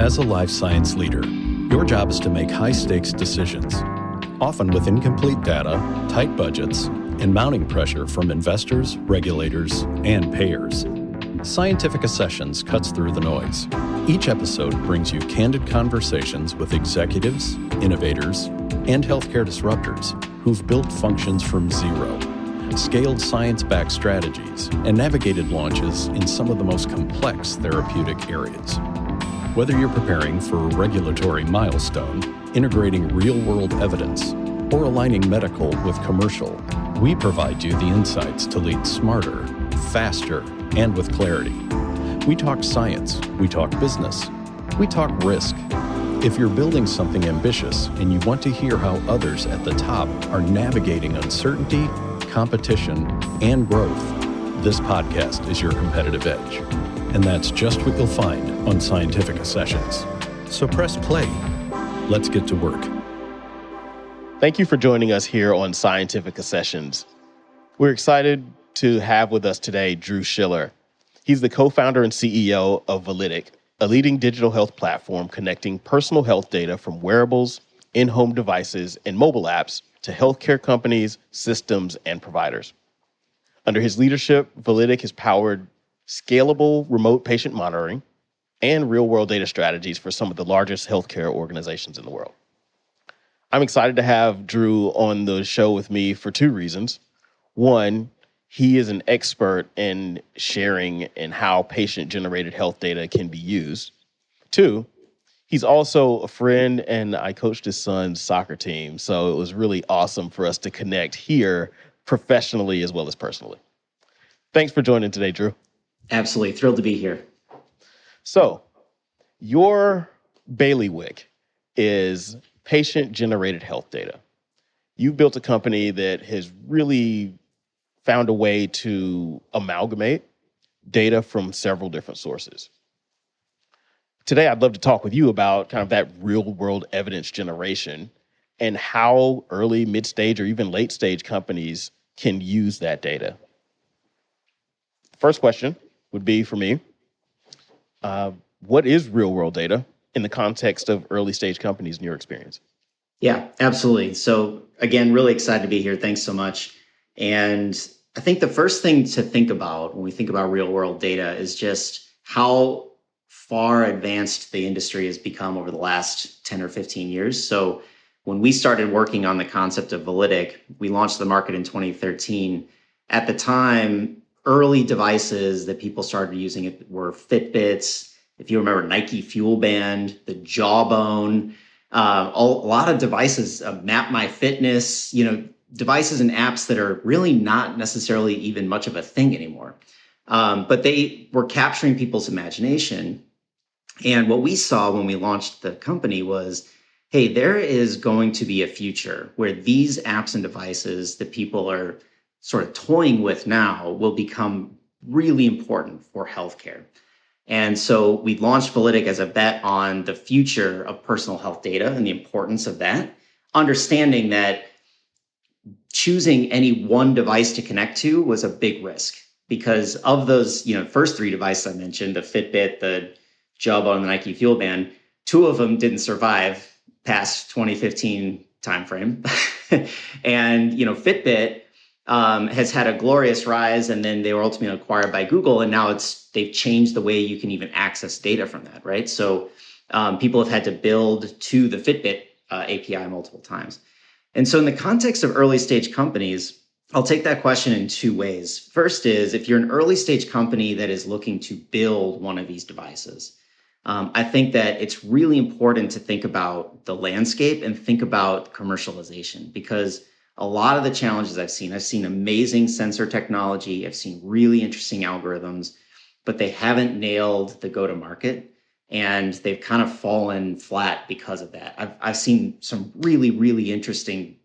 As a life science leader, your job is to make high-stakes decisions, often with incomplete data, tight budgets, and mounting pressure from investors, regulators, and payers. Scientific Accessions cuts through the noise. Each episode brings you candid conversations with executives, innovators, and healthcare disruptors who've built functions from zero, scaled science-backed strategies, and navigated launches in some of the most complex therapeutic areas. Whether you're preparing for a regulatory milestone, integrating real-world evidence, or aligning medical with commercial, we provide you the insights to lead smarter, faster, and with clarity. We talk science, we talk business, we talk risk. If you're building something ambitious and you want to hear how others at the top are navigating uncertainty, competition, and growth, this podcast is your competitive edge. And that's just what you'll find on Scientific Accessions. So press play. Let's get to work. Thank you for joining us here on Scientific Accessions. We're excited to have with us today Drew Schiller. He's the co-founder and CEO of Validic, a leading digital health platform connecting personal health data from wearables, in-home devices, and mobile apps to healthcare companies, systems, and providers. Under his leadership, Validic has powered scalable remote patient monitoring and real-world data strategies for some of the largest healthcare organizations in the world. I'm excited to have Drew on the show with me for two reasons. One, he is an expert in sharing and how patient-generated health data can be used. Two, he's also a friend, and I coached his son's soccer team, so it was really awesome for us to connect here professionally as well as personally. Thanks for joining today, Drew. Absolutely. Thrilled to be here. So, your bailiwick is patient-generated health data. You've built a company that has really found a way to amalgamate data from several different sources. Today, I'd love to talk with you about kind of that real-world evidence generation and how early, mid-stage, or even late-stage companies can use that data. First question would be for me, what is real-world data in the context of early-stage companies in your experience? Yeah, absolutely. So again, really excited to be here. Thanks so much. And I think the first thing to think about when we think about real-world data is just how far advanced the industry has become over the last 10 or 15 years. So when we started working on the concept of Validic, we launched the market in 2013. At the time, early devices that people started using it were Fitbits. If you remember Nike Fuel Band, the Jawbone, a lot of devices, Map My Fitness, devices and apps that are really not necessarily even much of a thing anymore. But they were capturing people's imagination. And what we saw when we launched the company was, hey, there is going to be a future where these apps and devices that people are sort of toying with now will become really important for healthcare. And so we launched Validic as a bet on the future of personal health data and the importance of that, understanding that choosing any one device to connect to was a big risk because of those, first three devices I mentioned, the Fitbit, the Jawbone, and the Nike Fuel Band, two of them didn't survive past 2015 timeframe. And, Fitbit has had a glorious rise, and then they were ultimately acquired by Google, and now they've changed the way you can even access data from that, right? So people have had to build to the Fitbit API multiple times. And so in the context of early stage companies, I'll take that question in two ways. First is, if you're an early stage company that is looking to build one of these devices, I think that it's really important to think about the landscape and think about commercialization, because a lot of the challenges I've seen amazing sensor technology, I've seen really interesting algorithms, but they haven't nailed the go-to-market, and they've kind of fallen flat because of that. I've seen some really, really interesting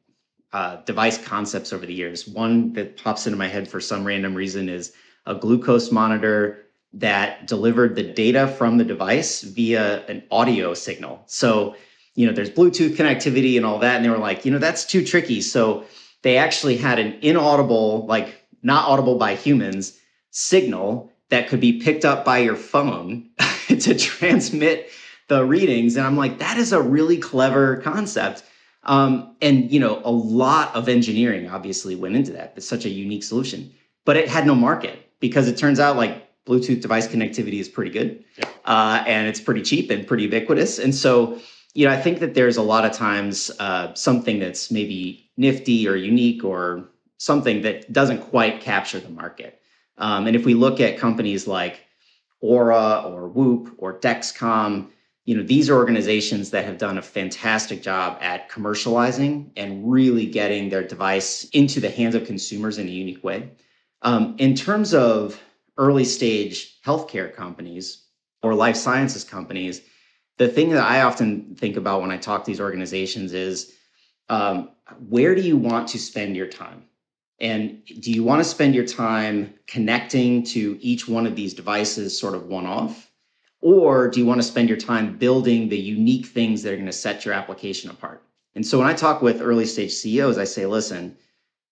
device concepts over the years. One that pops into my head for some random reason is a glucose monitor that delivered the data from the device via an audio signal. So there's Bluetooth connectivity and all that. And they were like, that's too tricky. So they actually had an inaudible, not audible by humans, signal that could be picked up by your phone to transmit the readings. And I'm like, that is a really clever concept. And, a lot of engineering obviously went into that. It's such a unique solution, but it had no market because it turns out like Bluetooth device connectivity is pretty good. And it's pretty cheap and pretty ubiquitous. And so, I think that there's a lot of times something that's maybe nifty or unique or something that doesn't quite capture the market. And if we look at companies like Aura or Whoop or Dexcom, these are organizations that have done a fantastic job at commercializing and really getting their device into the hands of consumers in a unique way. In terms of early stage healthcare companies or life sciences companies, the thing that I often think about when I talk to these organizations is where do you want to spend your time? And do you want to spend your time connecting to each one of these devices sort of one-off? Or do you want to spend your time building the unique things that are going to set your application apart? And so when I talk with early stage CEOs, I say, listen,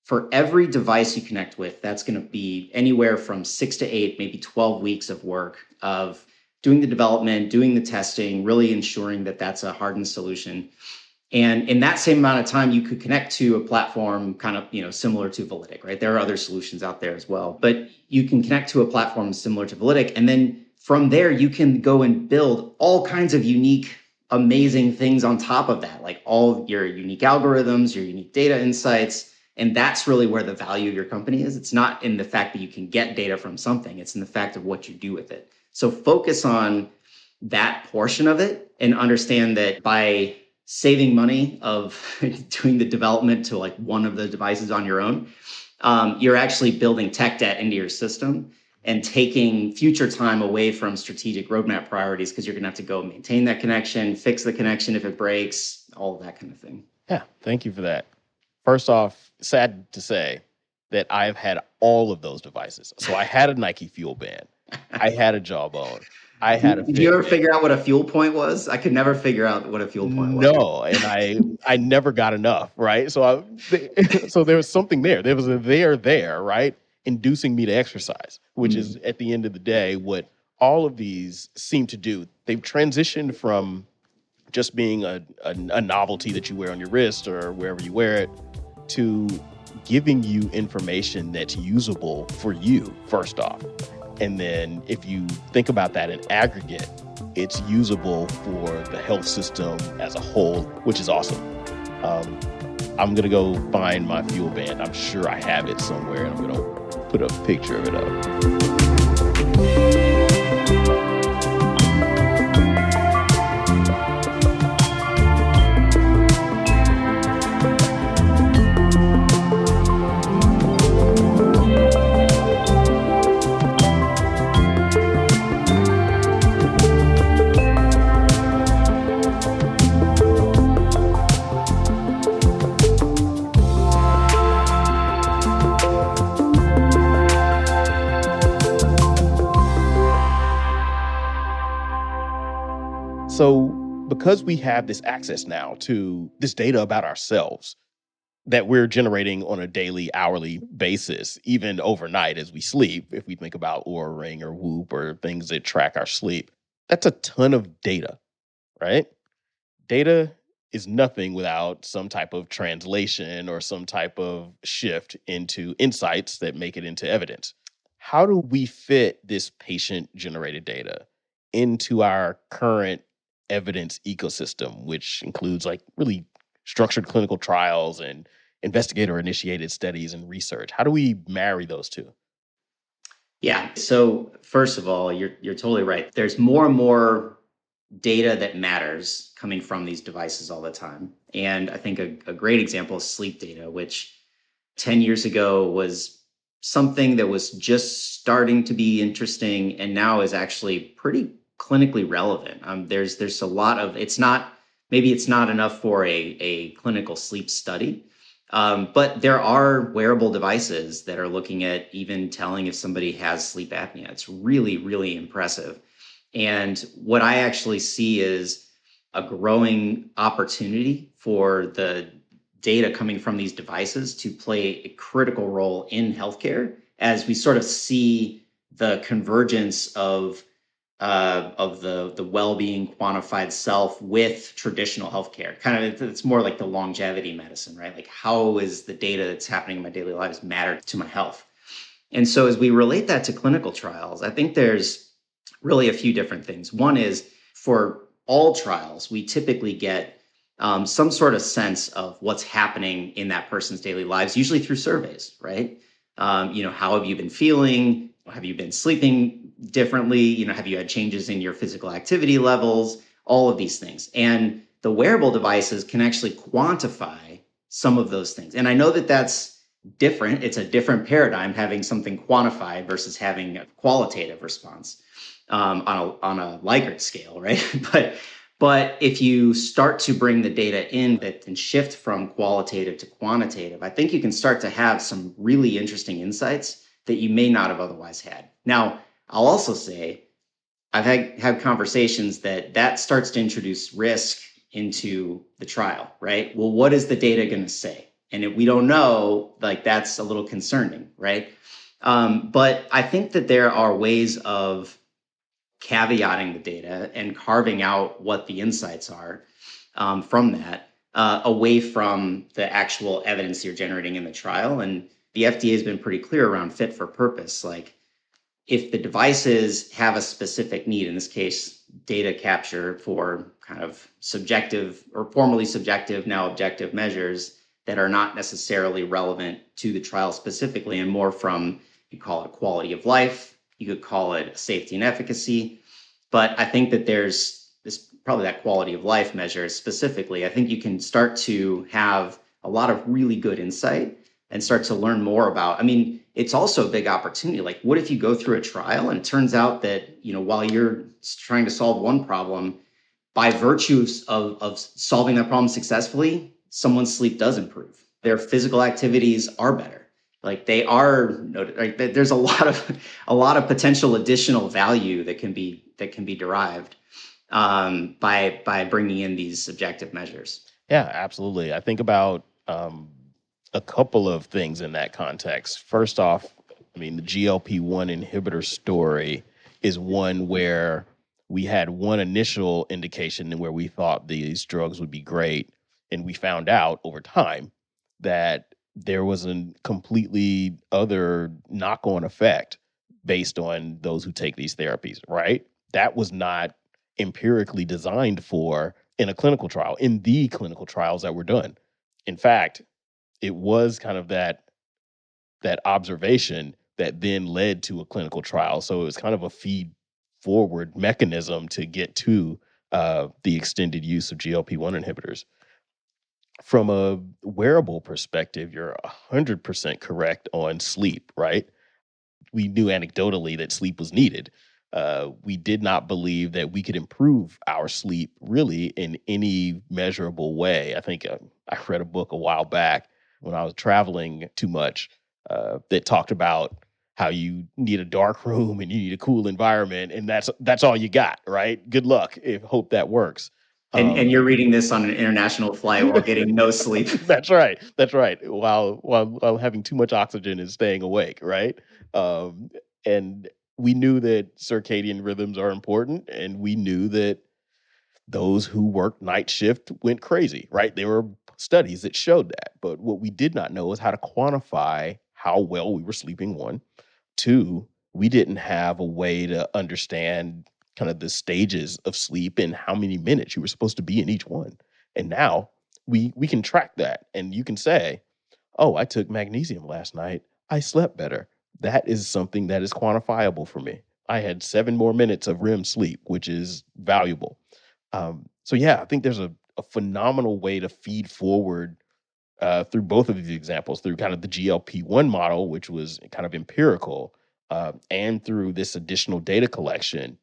for every device you connect with, that's going to be anywhere from 6 to 8, maybe 12 weeks of work of doing the development, doing the testing, really ensuring that that's a hardened solution. And in that same amount of time, you could connect to a platform kind of, similar to Validic, right? There are other solutions out there as well, but you can connect to a platform similar to Validic. And then from there, you can go and build all kinds of unique, amazing things on top of that, like all of your unique algorithms, your unique data insights. And that's really where the value of your company is. It's not in the fact that you can get data from something. It's in the fact of what you do with it. So focus on that portion of it and understand that by saving money of doing the development to like one of the devices on your own, you're actually building tech debt into your system and taking future time away from strategic roadmap priorities because you're going to have to go maintain that connection, fix the connection if it breaks, all of that kind of thing. Yeah, thank you for that. First off, sad to say that I've had all of those devices. So I had a Nike Fuel Band. I had a Jawbone. I had a Did you ever figure out what a fuel point was? I could never figure out what a fuel point was. No, and I never got enough, right? So so there was something there. There was a there, right? Inducing me to exercise, which is at the end of the day what all of these seem to do. They've transitioned from just being a novelty that you wear on your wrist or wherever you wear it to giving you information that's usable for you, first off. And then if you think about that in aggregate, it's usable for the health system as a whole, which is awesome. I'm going to go find my Fuel Band. I'm sure I have it somewhere, and I'm going to put a picture of it up. So because we have this access now to this data about ourselves that we're generating on a daily, hourly basis, even overnight as we sleep, if we think about Oura Ring or Whoop or things that track our sleep, that's a ton of data, right? Data is nothing without some type of translation or some type of shift into insights that make it into evidence. How do we fit this patient-generated data into our current evidence ecosystem, which includes like really structured clinical trials and investigator-initiated studies and research? How do we marry those two? Yeah. So first of all, you're totally right. There's more and more data that matters coming from these devices all the time. And I think a great example is sleep data, which 10 years ago was something that was just starting to be interesting and now is actually pretty clinically relevant. There's a lot of, maybe it's not enough for a clinical sleep study, but there are wearable devices that are looking at even telling if somebody has sleep apnea. It's really, really impressive. And what I actually see is a growing opportunity for the data coming from these devices to play a critical role in healthcare as we sort of see the convergence of of the well-being quantified self with traditional healthcare. Kind of, it's more like the longevity medicine, right? Like, how is the data that's happening in my daily lives matter to my health? And so as we relate that to clinical trials, I think there's really a few different things. One is, for all trials, we typically get some sort of sense of what's happening in that person's daily lives, usually through surveys, right? How have you been feeling? Have you been sleeping differently? Have you had changes in your physical activity levels? All of these things. And the wearable devices can actually quantify some of those things. And I know that that's different. It's a different paradigm, having something quantified versus having a qualitative response on a Likert scale, right? But if you start to bring the data in that and shift from qualitative to quantitative, I think you can start to have some really interesting insights that you may not have otherwise had. Now, I'll also say I've had conversations that starts to introduce risk into the trial, right? Well, what is the data going to say? And if we don't know, like, that's a little concerning, right? But I think that there are ways of caveating the data and carving out what the insights are from that, away from the actual evidence you're generating in the trial. And the FDA has been pretty clear around fit for purpose. Like, if the devices have a specific need, in this case, data capture for kind of subjective or formerly subjective, now objective measures that are not necessarily relevant to the trial specifically, and more from, you call it quality of life, you could call it safety and efficacy. But I think that there's this, probably that quality of life measure specifically, I think you can start to have a lot of really good insight and start to learn more about. I mean, it's also a big opportunity. Like, what if you go through a trial and it turns out that, while you're trying to solve one problem, by virtue of solving that problem successfully, someone's sleep does improve. Their physical activities are better. Like, they are, like, there's a lot of potential additional value that can be derived by bringing in these subjective measures. Yeah, absolutely. I think about a couple of things in that context. First off, I mean, the GLP-1 inhibitor story is one where we had one initial indication where we thought these drugs would be great, and we found out over time that there was a completely other knock-on effect based on those who take these therapies, right? That was not empirically designed for in a clinical trial, in the clinical trials that were done. In fact, it was kind of that observation that then led to a clinical trial. So it was kind of a feed forward mechanism to get to the extended use of GLP-1 inhibitors. From a wearable perspective, you're 100% correct on sleep, right? We knew anecdotally that sleep was needed. We did not believe that we could improve our sleep really in any measurable way. I think I read a book a while back when I was traveling too much that talked about how you need a dark room and you need a cool environment, and that's all you got, right? Good luck. Hope that works. And you're reading this on an international flight while getting no sleep. That's right. That's right. While having too much oxygen and staying awake, right? And we knew that circadian rhythms are important, and we knew that those who worked night shift went crazy, right? There were studies that showed that. But what we did not know is how to quantify how well we were sleeping, one. Two, we didn't have a way to understand kind of the stages of sleep and how many minutes you were supposed to be in each one. And now we can track that, and you can say, oh, I took magnesium last night, I slept better. That is something that is quantifiable for me. I had 7 more minutes of REM sleep, which is valuable. So yeah, I think there's a phenomenal way to feed forward through both of these examples, through kind of the GLP-1 model, which was kind of empirical, and through this additional data collection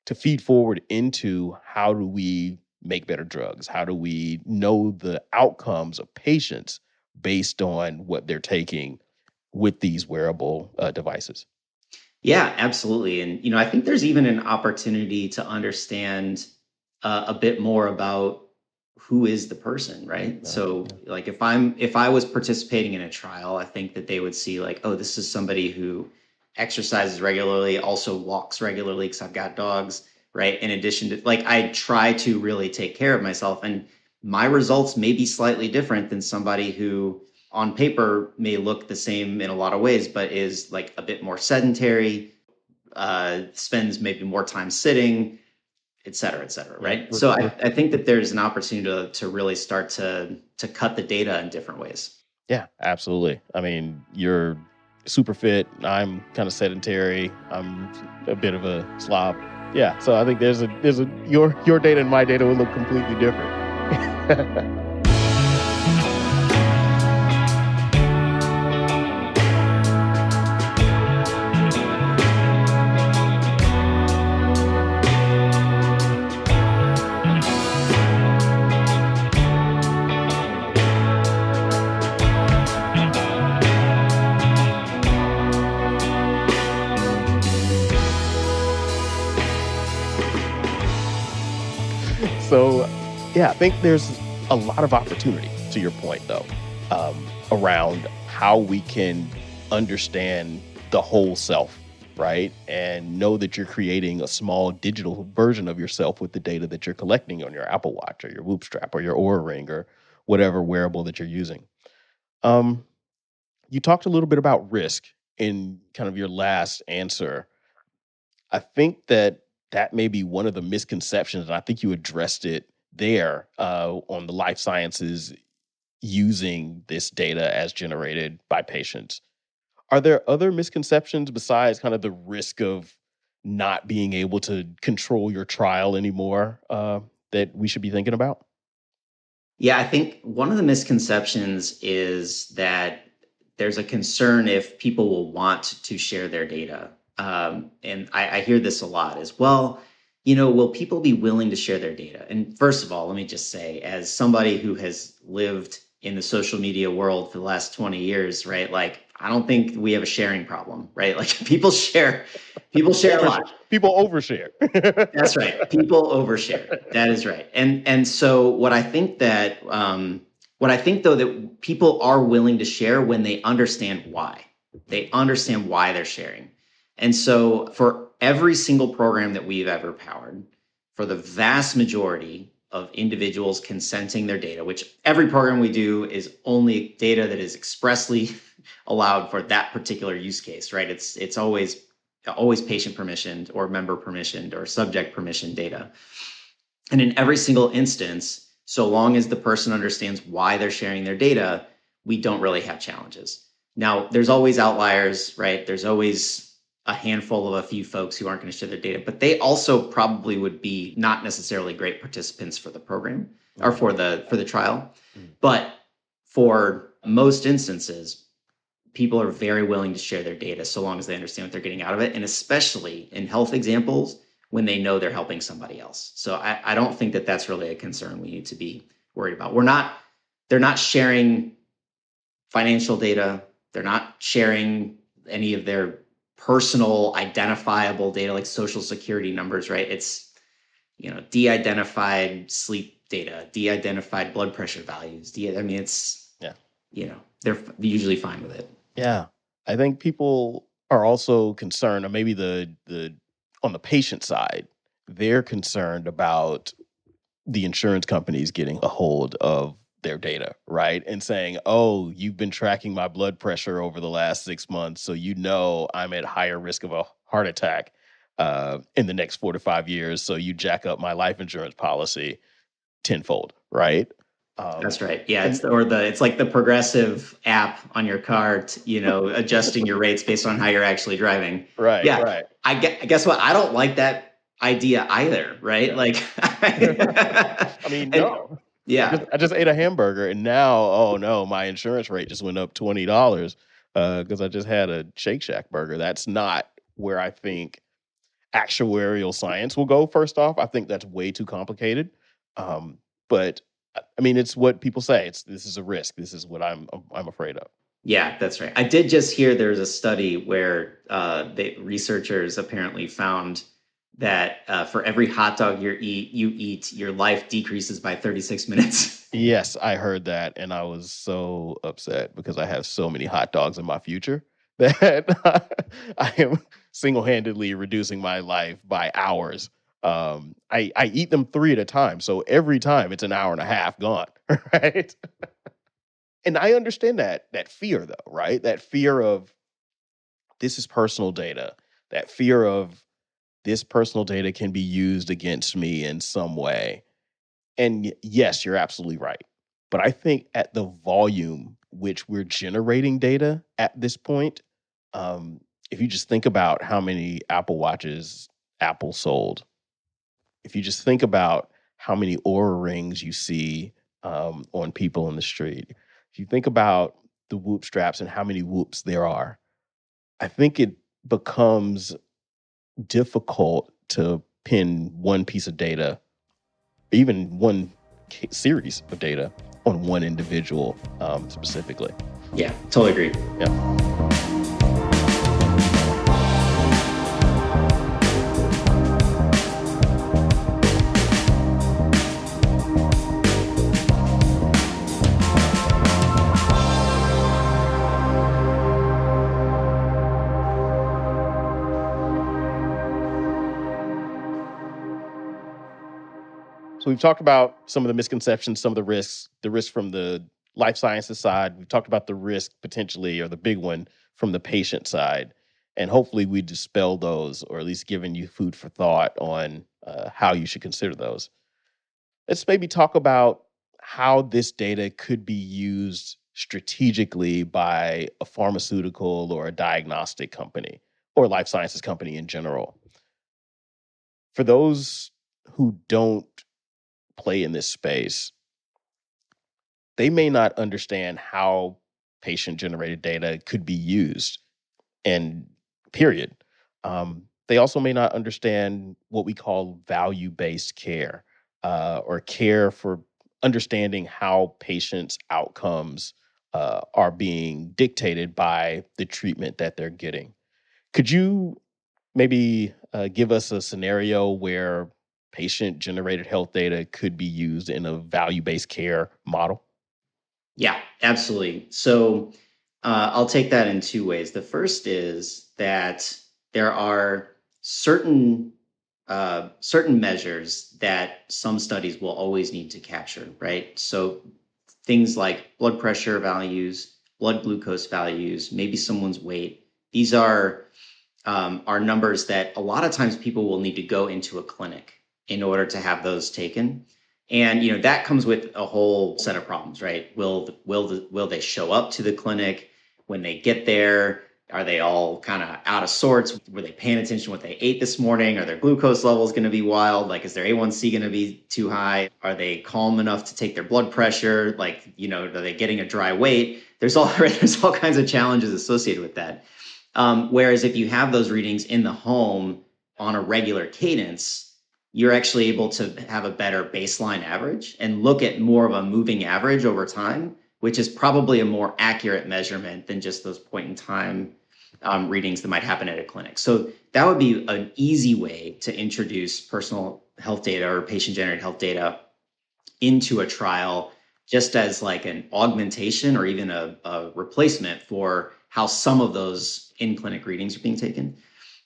to feed forward into how do we make better drugs? How do we know the outcomes of patients based on what they're taking with these wearable devices? Yeah, absolutely. And, I think there's even an opportunity to understand a bit more about who is the person, right? So like, if I was participating in a trial, I think that they would see like, oh, this is somebody who exercises regularly, also walks regularly because I've got dogs, right? In addition to, like, I try to really take care of myself, and my results may be slightly different than somebody who on paper may look the same in a lot of ways, but is like a bit more sedentary, spends maybe more time sitting, et cetera, right? Yeah. So I think that there's an opportunity to really start to cut the data in different ways. Yeah, absolutely. I mean, you're super fit. I'm kind of sedentary. I'm a bit of a slob. Yeah, so I think there's a your data and my data will look completely different. So, yeah, I think there's a lot of opportunity, to your point, though, around how we can understand the whole self, right? And know that you're creating a small digital version of yourself with the data that you're collecting on your Apple Watch or your Whoop strap or your Oura Ring or whatever wearable that you're using. Um, you talked a little bit about risk in kind of your last answer. I think that may be one of the misconceptions, and I think you addressed it there on the life sciences using this data as generated by patients. Are there other misconceptions besides kind of the risk of not being able to control your trial anymore that we should be thinking about? Yeah, I think one of the misconceptions is that there's a concern if people will want to share their data. And I hear this a lot as well. Will people be willing to share their data? And first of all, let me just say, as somebody who has lived in the social media world for the last 20 years, right? Like, I don't think we have a sharing problem, right? Like, people share a lot. People overshare. That's right. People overshare. That is right. And so what I think though that people are willing to share when they understand why. They understand why they're sharing. And so for every single program that we've ever powered, for the vast majority of individuals consenting their data, which every program we do is only data that is expressly allowed for that particular use case, right? It's always patient permissioned or member permissioned or subject permissioned data. And in every single instance, so long as the person understands why they're sharing their data, we don't really have challenges. Now, there's always outliers, right? There's always a handful of a few folks who aren't going to share their data, but they also probably would be not necessarily great participants for the program or for the trial. But for most instances, people are very willing to share their data so long as they understand what they're getting out of it, and especially in health examples when they know they're helping somebody else. So I don't think that that's really a concern we need to be worried about. They're not sharing financial data. They're not sharing any of their personal identifiable data like social security numbers, right? It's, de-identified sleep data, de-identified blood pressure values. They're usually fine with it. Yeah. I think people are also concerned, or maybe the on the patient side, they're concerned about the insurance companies getting a hold of their data, right? And saying, oh, you've been tracking my blood pressure over the last 6 months, so I'm at higher risk of a heart attack in the next 4 to 5 years, so you jack up my life insurance policy tenfold, right? That's right. Yeah, it's like the Progressive app on your car, adjusting your rates based on how you're actually driving. Right. Yeah. Right. Guess what? I don't like that idea either. Right. Yeah. Like, I mean, no. Yeah. I just ate a hamburger and now, oh no, my insurance rate just went up $20 because I just had a Shake Shack burger. That's not where I think actuarial science will go. First off, I think that's way too complicated. But I mean, it's what people say. This is a risk. This is what I'm afraid of. Yeah, that's right. I did just hear there's a study where the researchers apparently found that for every hot dog you eat, your life decreases by 36 minutes. Yes, I heard that, and I was so upset because I have so many hot dogs in my future that I am single-handedly reducing my life by hours. I eat them 3 at a time, so every time it's an hour and a half gone, right? And I understand that fear though, right? That fear of this is personal data. That fear of this personal data can be used against me in some way. And yes, you're absolutely right. But I think at the volume which we're generating data at this point, um, if you just think about how many Apple Watches Apple sold, if you just think about how many Aura rings you see on people in the street, if you think about the Whoop straps and how many Whoops there are, I think it becomes difficult to pin one piece of data, even one series of data on one individual specifically. Yeah, totally agree. Yeah. So we've talked about some of the misconceptions, some of the risk from the life sciences side. We've talked about the risk potentially, or the big one, from the patient side. And hopefully we dispel those, or at least given you food for thought on how you should consider those. Let's maybe talk about how this data could be used strategically by a pharmaceutical or a diagnostic company or life sciences company in general. For those who don't play in this space, they may not understand how patient-generated data could be used, and period. They also may not understand what we call value-based care, or care for understanding how patients' outcomes are being dictated by the treatment that they're getting. Could you maybe give us a scenario where patient-generated health data could be used in a value-based care model? Yeah, absolutely. So I'll take that in two ways. The first is that there are certain measures that some studies will always need to capture, right? So things like blood pressure values, blood glucose values, maybe someone's weight. These are numbers that a lot of times people will need to go into a clinic in order to have those taken. And that comes with a whole set of problems, right? Will they show up to the clinic? When they get there, are they all kind of out of sorts? Were they paying attention to what they ate this morning? Are their glucose levels going to be wild? Like, is their A1C going to be too high? Are they calm enough to take their blood pressure? Like, are they getting a dry weight? There's all kinds of challenges associated with that. Whereas if you have those readings in the home on a regular cadence, you're actually able to have a better baseline average and look at more of a moving average over time, which is probably a more accurate measurement than just those point in time readings that might happen at a clinic. So that would be an easy way to introduce personal health data or patient-generated health data into a trial, just as like an augmentation or even a replacement for how some of those in-clinic readings are being taken.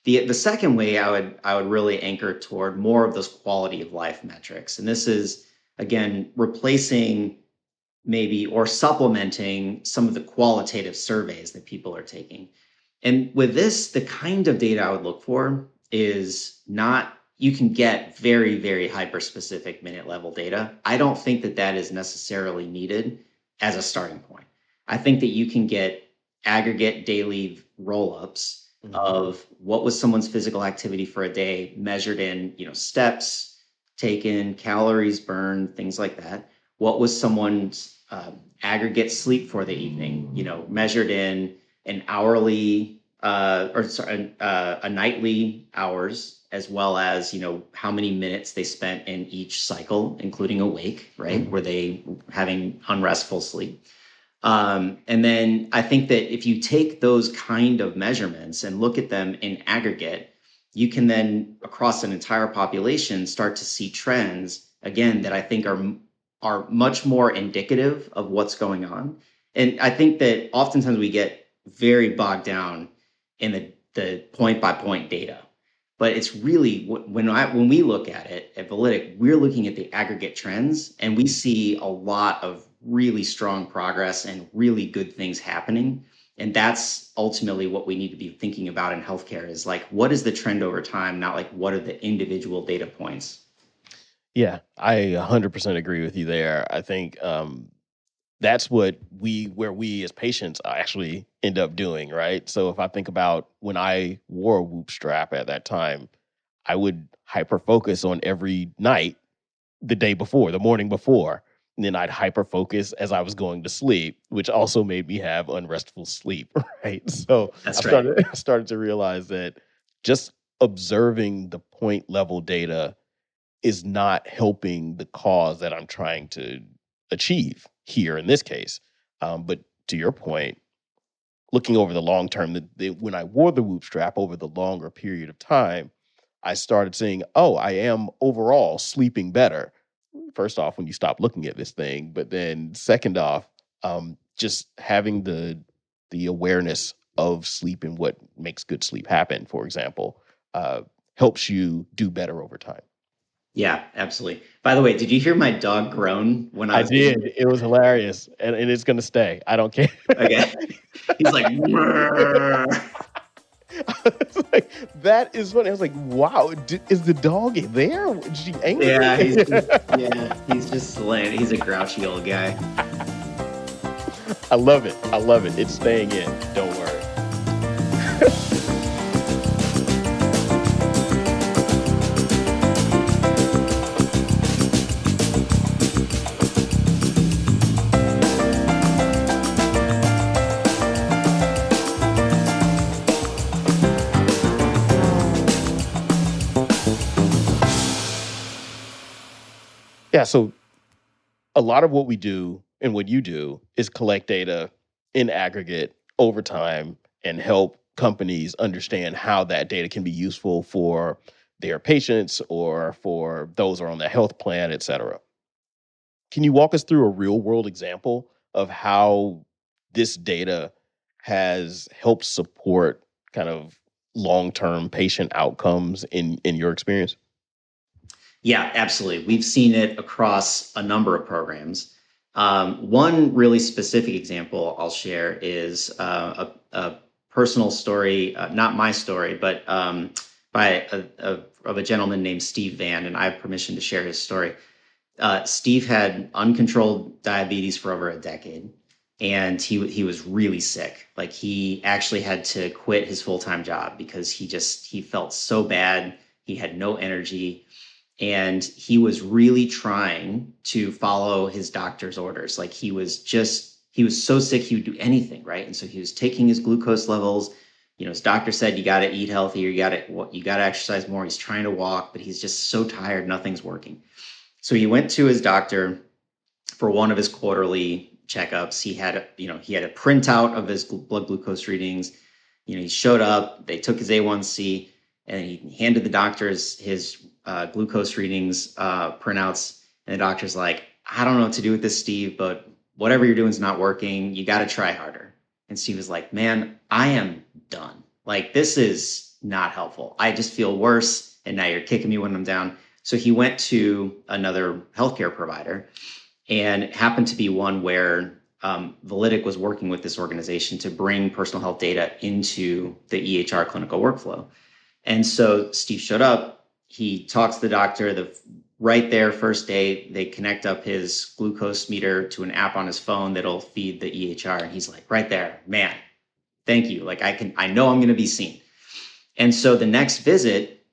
The second way I would really anchor toward more of those quality of life metrics. And this is, again, replacing maybe or supplementing some of the qualitative surveys that people are taking. And with this, the kind of data I would look for is not, you can get very, very hyper-specific minute level data. I don't think that is necessarily needed as a starting point. I think that you can get aggregate daily roll-ups of what was someone's physical activity for a day measured in, steps taken, calories burned, things like that. What was someone's aggregate sleep for the evening, measured in an hourly a nightly hours, as well as, how many minutes they spent in each cycle, including awake, right? Were they having unrestful sleep? And then I think that if you take those kind of measurements and look at them in aggregate, you can then across an entire population start to see trends, again, that I think are much more indicative of what's going on. And I think that oftentimes we get very bogged down in the point by point data. But it's really when we look at it at Validic, we're looking at the aggregate trends, and we see a lot of really strong progress and really good things happening. And that's ultimately what we need to be thinking about in healthcare is like, what is the trend over time, not like what are the individual data points? Yeah, I 100% agree with you there. I think that's where we as patients actually end up doing, right? So if I think about when I wore a Whoop strap at that time, I would hyper focus on every night the day before, the morning before. And then I'd hyper focus as I was going to sleep, which also made me have unrestful sleep, right? So That's right. I started to realize that just observing the point level data is not helping the cause that I'm trying to achieve here in this case. But to your point, looking over the long term, when I wore the Whoop strap over the longer period of time, I started seeing, oh, I am overall sleeping better. First off, when you stop looking at this thing, but then second off, just having the awareness of sleep and what makes good sleep happen, for example, helps you do better over time. Yeah, absolutely. By the way, did you hear my dog groan when I I was getting did. It was hilarious, and it's going to stay. I don't care. okay? He's like, It's like, that is funny. I was like, wow, is the dog there? Is she angry? he's just laying. He's a grouchy old guy. I love it. I love it. It's staying in. Don't worry. Yeah, so a lot of what we do and what you do is collect data in aggregate over time and help companies understand how that data can be useful for their patients or for those who are on the health plan, et cetera. Can you walk us through a real world example of how this data has helped support kind of long-term patient outcomes in your experience? Yeah, absolutely. We've seen it across a number of programs. One really specific example I'll share is a personal story, not my story, but of a gentleman named Steve Van, and I have permission to share his story. Steve had uncontrolled diabetes for over a decade, and he was really sick. Like he actually had to quit his full-time job because he felt so bad. He had no energy. And he was really trying to follow his doctor's orders. Like he was so sick, he would do anything, right? And so he was taking his glucose levels. You know, his doctor said, you got to eat healthier, you got to exercise more. He's trying to walk, but he's just so tired, nothing's working. So he went to his doctor for one of his quarterly checkups. He had a printout of his blood glucose readings. You know, he showed up, they took his A1C, and he handed the doctors his glucose readings printouts. And the doctor's like, I don't know what to do with this, Steve, but whatever you're doing is not working. You got to try harder. And Steve was like, man, I am done. Like, this is not helpful. I just feel worse. And now you're kicking me when I'm down. So he went to another healthcare provider, and it happened to be one where Validic was working with this organization to bring personal health data into the EHR clinical workflow. And so Steve showed up, he talks to the doctor, right there, first day, they connect up his glucose meter to an app on his phone that'll feed the EHR. And he's like, right there, man, thank you. Like I know I'm going to be seen. And so the next visit,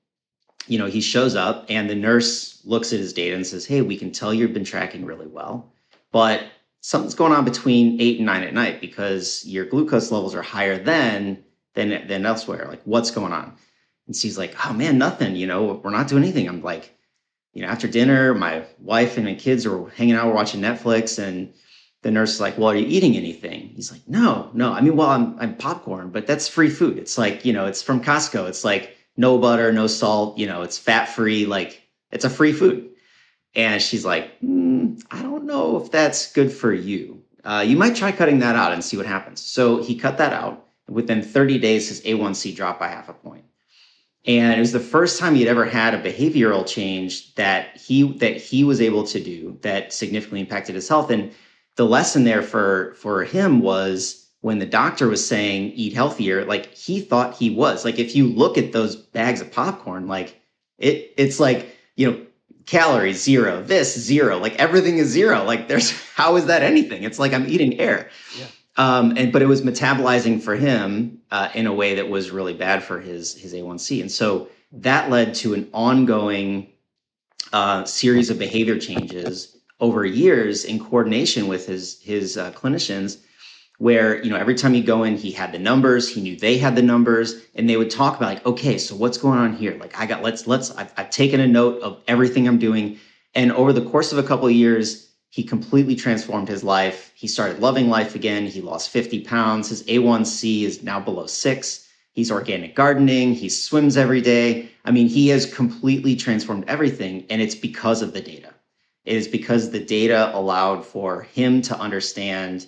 you know, he shows up and the nurse looks at his data and says, hey, we can tell you've been tracking really well, but something's going on between 8 and 9 at night because your glucose levels are higher than elsewhere. Like, what's going on? And Steve's like, oh man, nothing, you know, we're not doing anything. I'm like, you know, after dinner, my wife and my kids are hanging out, we're watching Netflix, and the nurse is like, well, are you eating anything? He's like, no. I mean, well, I'm popcorn, but that's free food. It's like, you know, it's from Costco. It's like no butter, no salt, you know, it's fat-free, like it's a free food. And she's like, I don't know if that's good for you. you might try cutting that out and see what happens. So he cut that out. Within 30 days, his A1C dropped by half a point. And it was the first time he'd ever had a behavioral change that he was able to do that significantly impacted his health. And the lesson there for him was when the doctor was saying eat healthier, like he thought he was. Like if you look at those bags of popcorn, like it's like, calories zero, this zero, like everything is zero. Like how is that anything? It's like I'm eating air. Yeah. But it was metabolizing for him in a way that was really bad for his A1C. And so that led to an ongoing series of behavior changes over years in coordination with his clinicians, where, every time you go in, he had the numbers, he knew they had the numbers, and they would talk about like, okay, so what's going on here? Like I've taken a note of everything I'm doing. And over the course of a couple of years, he completely transformed his life. He started loving life again. He lost 50 pounds. His A1C is now below 6. He's organic gardening. He swims every day. I mean, he has completely transformed everything. And it's because of the data. It is because the data allowed for him to understand,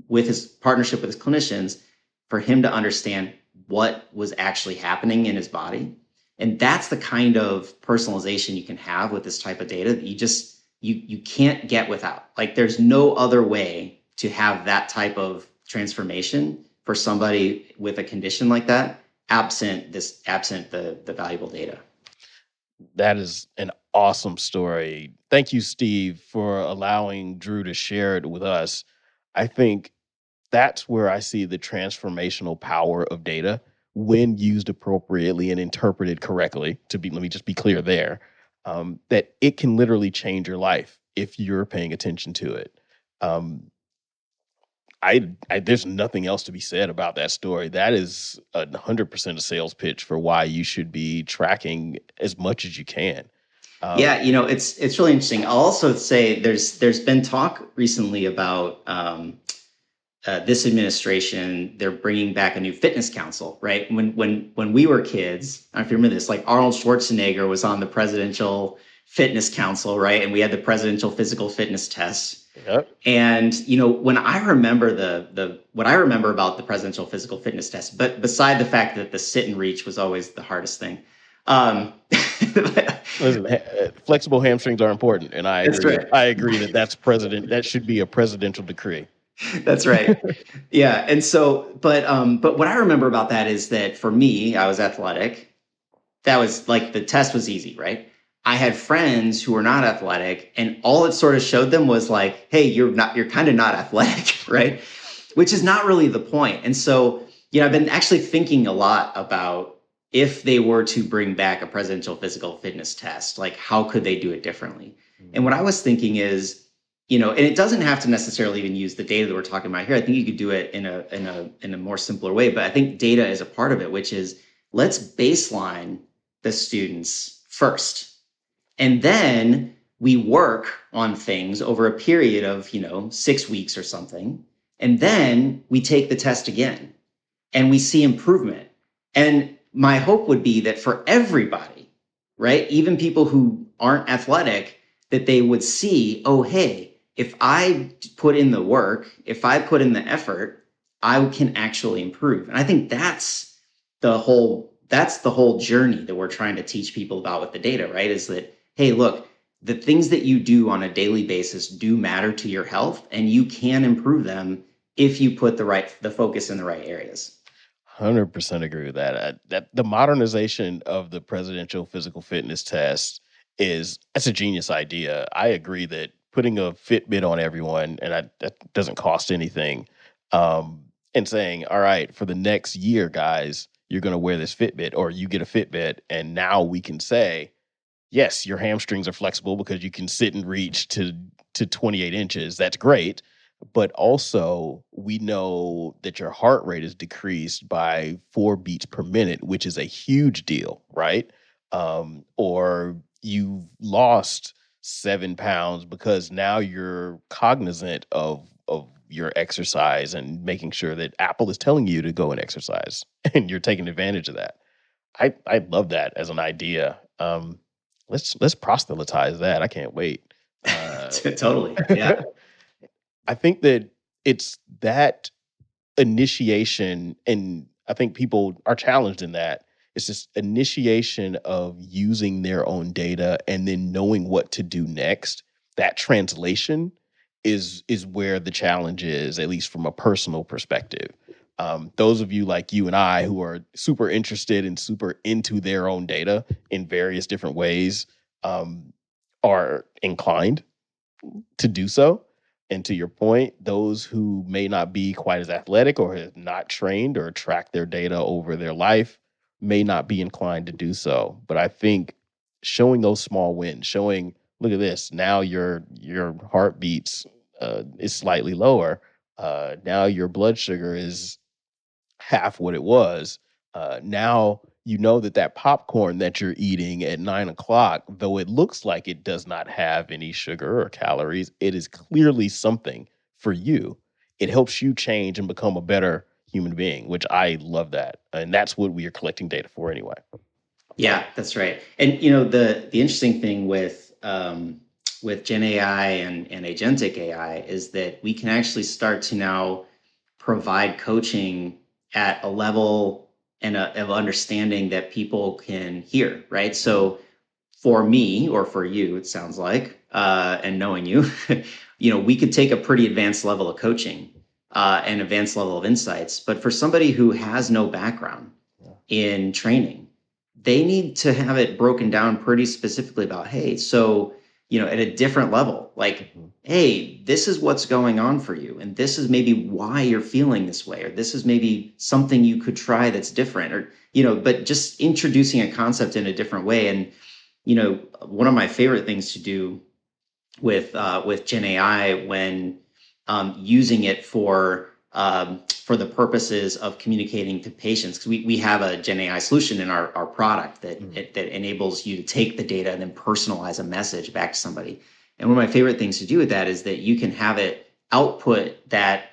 with his partnership with his clinicians, for him to understand what was actually happening in his body. And that's the kind of personalization you can have with this type of data that you can't get without. Like there's no other way to have that type of transformation for somebody with a condition like that, absent the valuable data. That is an awesome story. Thank you, Steve, for allowing Drew to share it with us. I think that's where I see the transformational power of data when used appropriately and interpreted correctly. Let me just be clear there. That it can literally change your life if you're paying attention to it. There's nothing else to be said about that story. That is 100% a sales pitch for why you should be tracking as much as you can. It's really interesting. I'll also say there's been talk recently about this administration. They're bringing back a new fitness council, right? When we were kids, I don't know if you remember this, like Arnold Schwarzenegger was on the presidential fitness council, right? And we had the presidential physical fitness test. Yep. And when I remember what I remember about the presidential physical fitness test, but beside the fact that the sit and reach was always the hardest thing. Listen, flexible hamstrings are important, and I agree. Right. I agree that should be a presidential decree. That's right. Yeah. And so, but what I remember about that is that for me, I was athletic. That was like the test was easy, right? I had friends who were not athletic, and all it sort of showed them was like, hey, you're kind of not athletic, right? Which is not really the point. And so, I've been actually thinking a lot about if they were to bring back a presidential physical fitness test, like how could they do it differently? Mm-hmm. And what I was thinking is, and it doesn't have to necessarily even use the data that we're talking about here. I think you could do it in a more simpler way, but I think data is a part of it, which is let's baseline the students first. And then we work on things over a period of, 6 weeks or something. And then we take the test again and we see improvement. And my hope would be that for everybody, right, even people who aren't athletic, that they would see, oh, hey, if I put in the work, if I put in the effort, I can actually improve. And I think that's the whole journey that we're trying to teach people about with the data, right? Is that, hey, look, the things that you do on a daily basis do matter to your health, and you can improve them if you put the focus in the right areas. 100% agree with that. That the modernization of the presidential physical fitness test that's a genius idea. I agree that putting a Fitbit on everyone, and that doesn't cost anything, and saying, all right, for the next year, guys, you're going to wear this Fitbit, or you get a Fitbit, and now we can say, yes, your hamstrings are flexible because you can sit and reach to 28 inches. That's great. But also, we know that your heart rate is decreased by 4 beats per minute, which is a huge deal, right? Or you've lost 7 pounds because now you're cognizant of your exercise and making sure that Apple is telling you to go and exercise, and you're taking advantage of that. I love that as an idea. Let's proselytize that. I can't wait. Totally. Yeah. I think that it's that initiation, and I think people are challenged in that. It's just initiation of using their own data and then knowing what to do next. That translation is where the challenge is, at least from a personal perspective. Those of you like you and I who are super interested and super into their own data in various different ways are inclined to do so. And to your point, those who may not be quite as athletic or have not trained or tracked their data over their life may not be inclined to do so. But I think showing those small wins, showing, look at this, now your heart beats is slightly lower. Now your blood sugar is half what it was. Now you know that popcorn that you're eating at 9 o'clock, though it looks like it does not have any sugar or calories, it is clearly something for you. It helps you change and become a better human being, which I love that. And that's what we are collecting data for anyway. Yeah, that's right. And the interesting thing with Gen AI and agentic AI is that we can actually start to now provide coaching at a level and of understanding that people can hear, right? So for me or for you, it sounds like, and knowing you, we could take a pretty advanced level of coaching and advanced level of insights. But for somebody who has no background in training, they need to have it broken down pretty specifically about, hey, so, at a different level, like, hey, this is what's going on for you. And this is maybe why you're feeling this way, or this is maybe something you could try that's different, or, but just introducing a concept in a different way. And, one of my favorite things to do with Gen AI when using it for the purposes of communicating to patients, because we have a Gen AI solution in our product that that enables you to take the data and then personalize a message back to somebody. And one of my favorite things to do with that is that you can have it output that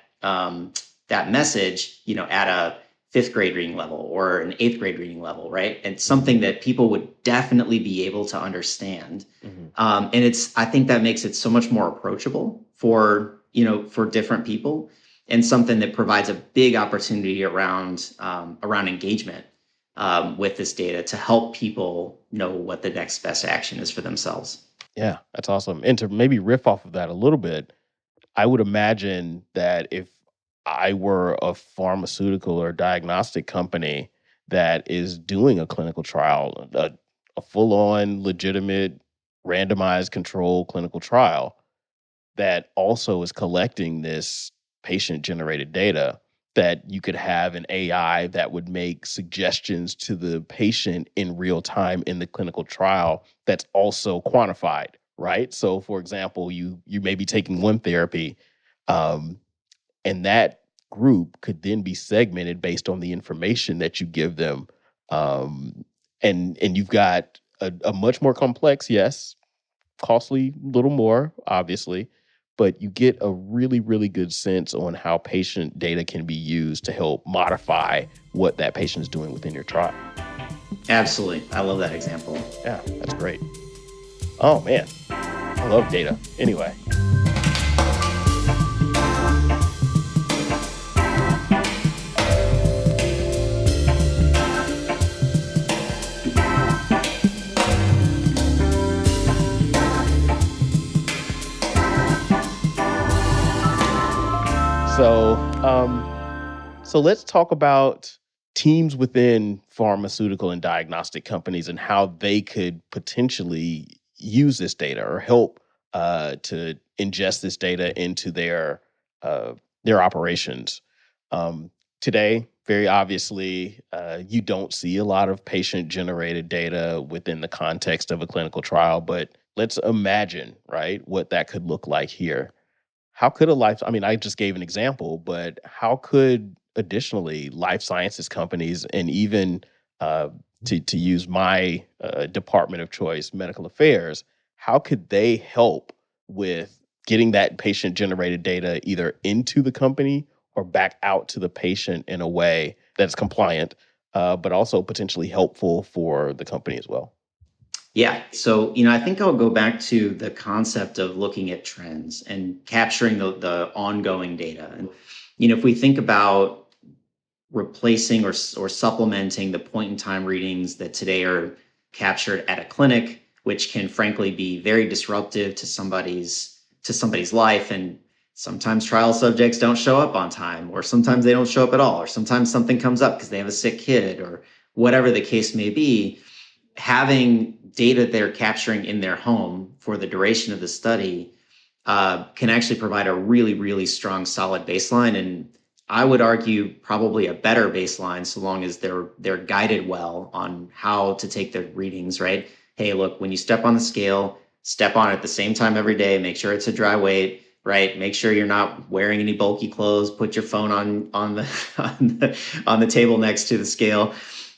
message, at a 5th grade reading level or an 8th grade reading level, right? And something that people would definitely be able to understand. And I think that makes it so much more approachable for different people, and something that provides a big opportunity around engagement with this data to help people know what the next best action is for themselves. Yeah, that's awesome. And to maybe riff off of that a little bit, I would imagine that if I were a pharmaceutical or diagnostic company that is doing a clinical trial, a full-on, legitimate, randomized control clinical trial that also is collecting this patient-generated data, that you could have an AI that would make suggestions to the patient in real time in the clinical trial that's also quantified, right? So, for example, you may be taking one therapy, and that group could then be segmented based on the information that you give them. And you've got a much more complex, yes, costly, little more, obviously, but you get a really, really good sense on how patient data can be used to help modify what that patient is doing within your trial. Absolutely. I love that example. Yeah, that's great. Oh, man. I love data. Anyway. So let's talk about teams within pharmaceutical and diagnostic companies and how they could potentially use this data or help to ingest this data into their operations. Today, very obviously, you don't see a lot of patient-generated data within the context of a clinical trial, but let's imagine, right, what that could look like here. How could I just gave an example, but how could additionally life sciences companies, and even to use my department of choice, medical affairs, how could they help with getting that patient generated data either into the company or back out to the patient in a way that's compliant, but also potentially helpful for the company as well? Yeah. So, I think I'll go back to the concept of looking at trends and capturing the ongoing data. And, if we think about replacing or supplementing the point in time readings that today are captured at a clinic, which can frankly be very disruptive to somebody's life. And sometimes trial subjects don't show up on time, or sometimes they don't show up at all, or sometimes something comes up because they have a sick kid or whatever the case may be. Having data they're capturing in their home for the duration of the study can actually provide a really, really strong, solid baseline. And I would argue probably a better baseline, so long as they're guided well on how to take the readings, right? Hey, look, when you step on the scale, step on it at the same time every day. Make sure it's a dry weight, right? Make sure you're not wearing any bulky clothes. Put your phone on the table next to the scale,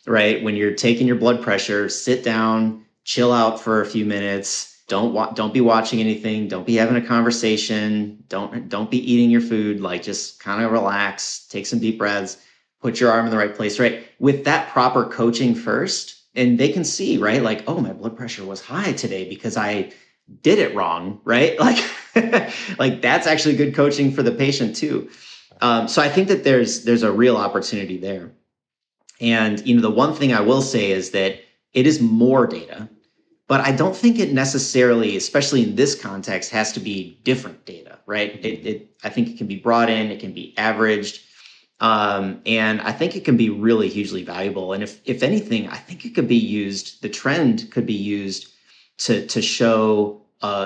right? When you're taking your blood pressure, sit down, chill out for a few minutes. Don't be watching anything. Don't be having a conversation. Don't be eating your food. Like, just kind of relax, take some deep breaths, put your arm in the right place, right? With that proper coaching first, and they can see, right? Like, oh, my blood pressure was high today because I did it wrong, right? Like, like that's actually good coaching for the patient too. So I think that there's a real opportunity there. And, the one thing I will say is that it is more data, but I don't think it necessarily, especially in this context, has to be different data, right? I think it can be brought in, it can be averaged, and I think it can be really hugely valuable. And if anything, I think it could be used, the trend could be used to show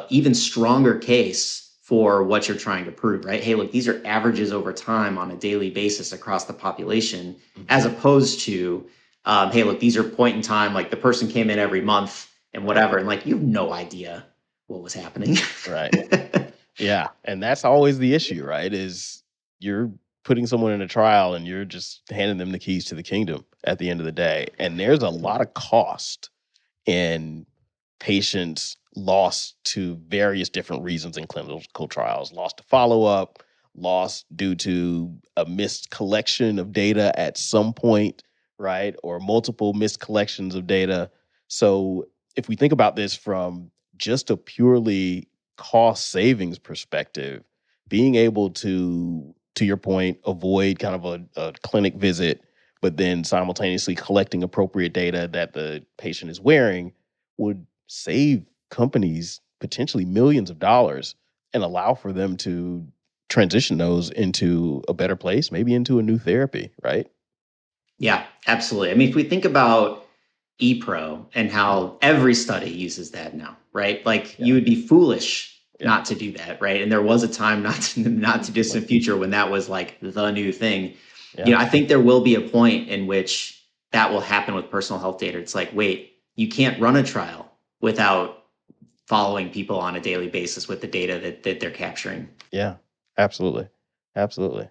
even stronger case for what you're trying to prove, right? Hey, look, these are averages over time on a daily basis across the population, as opposed to, hey, look, these are point in time, like the person came in every month and whatever. And like, you have no idea what was happening. Right. Yeah. And that's always the issue, right? Is you're putting someone in a trial and you're just handing them the keys to the kingdom at the end of the day. And there's a lot of cost in patients lost to various different reasons in clinical trials, lost to follow-up, lost due to a missed collection of data at some point, right? Or multiple missed collections of data. So if we think about this from just a purely cost savings perspective, being able to your point, avoid kind of a clinic visit, but then simultaneously collecting appropriate data that the patient is wearing would save companies potentially millions of dollars and allow for them to transition those into a better place, maybe into a new therapy, right? Yeah, absolutely. I mean, if we think about ePro and how every study uses that now, right? Like, you would be foolish not to do that, right? And there was a time not to distant future when that was like the new thing. Yeah. I think there will be a point in which that will happen with personal health data. It's like, wait, you can't run a trial without following people on a daily basis with the data that they're capturing. Yeah, absolutely. Absolutely.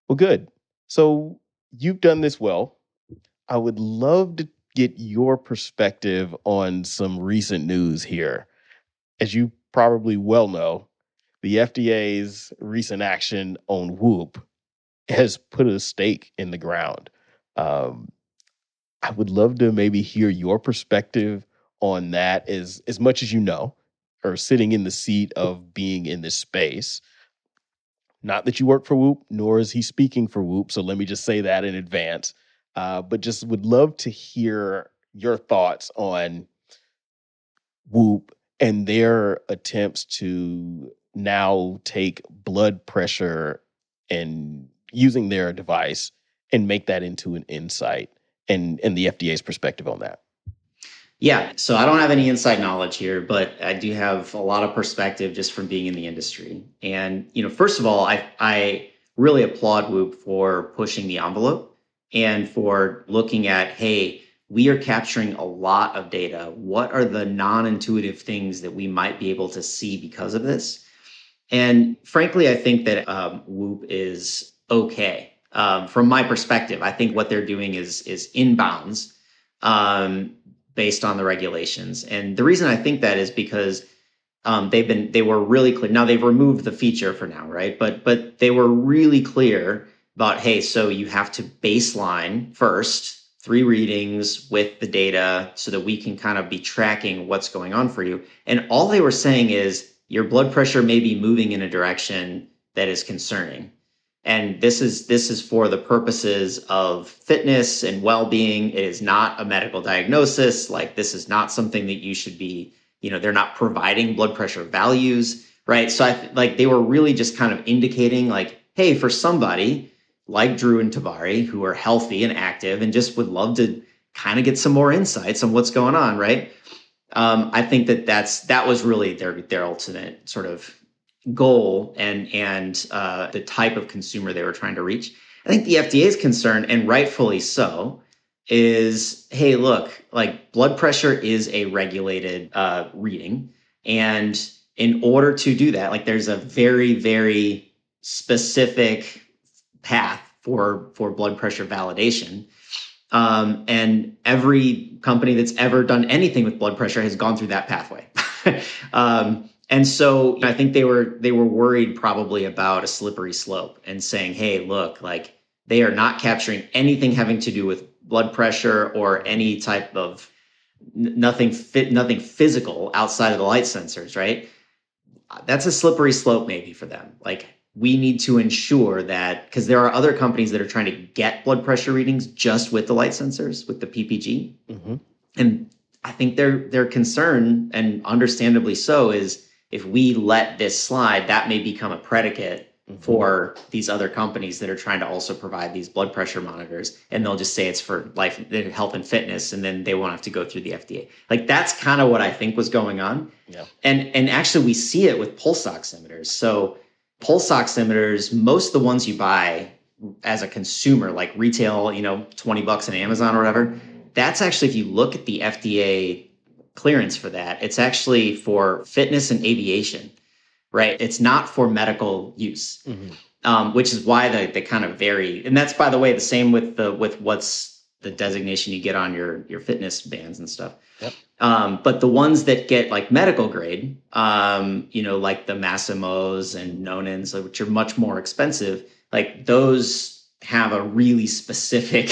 Well, good. So you've done this well. I would love to get your perspective on some recent news here. As you probably well know, the FDA's recent action on Whoop has put a stake in the ground. I would love to maybe hear your perspective on that, as much as you know, or sitting in the seat of being in this space. Not that you work for Whoop, nor is he speaking for Whoop, so let me just say that in advance. But just would love to hear your thoughts on Whoop and their attempts to now take blood pressure and using their device and make that into an insight, and the FDA's perspective on that. Yeah, so I don't have any inside knowledge here, but I do have a lot of perspective just from being in the industry. And, first of all, I really applaud Whoop for pushing the envelope and for looking at, hey, we are capturing a lot of data. What are the non-intuitive things that we might be able to see because of this? And frankly, I think that Whoop is okay. From my perspective, I think what they're doing is in bounds. Based on the regulations. And the reason I think that is because they were really clear. Now they've removed the feature for now, right? But they were really clear about, hey, so you have to baseline first 3 readings with the data so that we can kind of be tracking what's going on for you. And all they were saying is your blood pressure may be moving in a direction that is concerning. And this is for the purposes of fitness and well-being. It is not a medical diagnosis. Like, this is not something that you should be, they're not providing blood pressure values, right? So like they were really just kind of indicating like, hey, for somebody like Drew and Tabari who are healthy and active and just would love to kind of get some more insights on what's going on, right? I think that was really their ultimate sort of goal and the type of consumer they were trying to reach. I think the FDA's concern, and rightfully so, is, hey, look, like blood pressure is a regulated reading. And in order to do that, like there's a very, very specific path for blood pressure validation. And every company that's ever done anything with blood pressure has gone through that pathway. And so I think they were worried probably about a slippery slope and saying, hey, look, like they are not capturing anything having to do with blood pressure or any type of nothing physical outside of the light sensors, right? That's a slippery slope maybe for them. Like, we need to ensure that, because there are other companies that are trying to get blood pressure readings just with the light sensors, with the PPG. Mm-hmm. And I think their concern, and understandably so, is if we let this slide, that may become a predicate for these other companies that are trying to also provide these blood pressure monitors, and they'll just say it's for life, health and fitness, and then they won't have to go through the FDA. Like, that's kind of what I think was going on. Yeah. And actually we see it with pulse oximeters. So pulse oximeters, most of the ones you buy as a consumer, like retail, $20 on Amazon or whatever, that's actually, if you look at the FDA clearance for that, it's actually for fitness and aviation, right? It's not for medical use, which is why they kind of vary. And that's, by the way, the same with what's the designation you get on your fitness bands and stuff. Yep. But the ones that get like medical grade, like the Massimos and Nonins, which are much more expensive, like those have a really specific,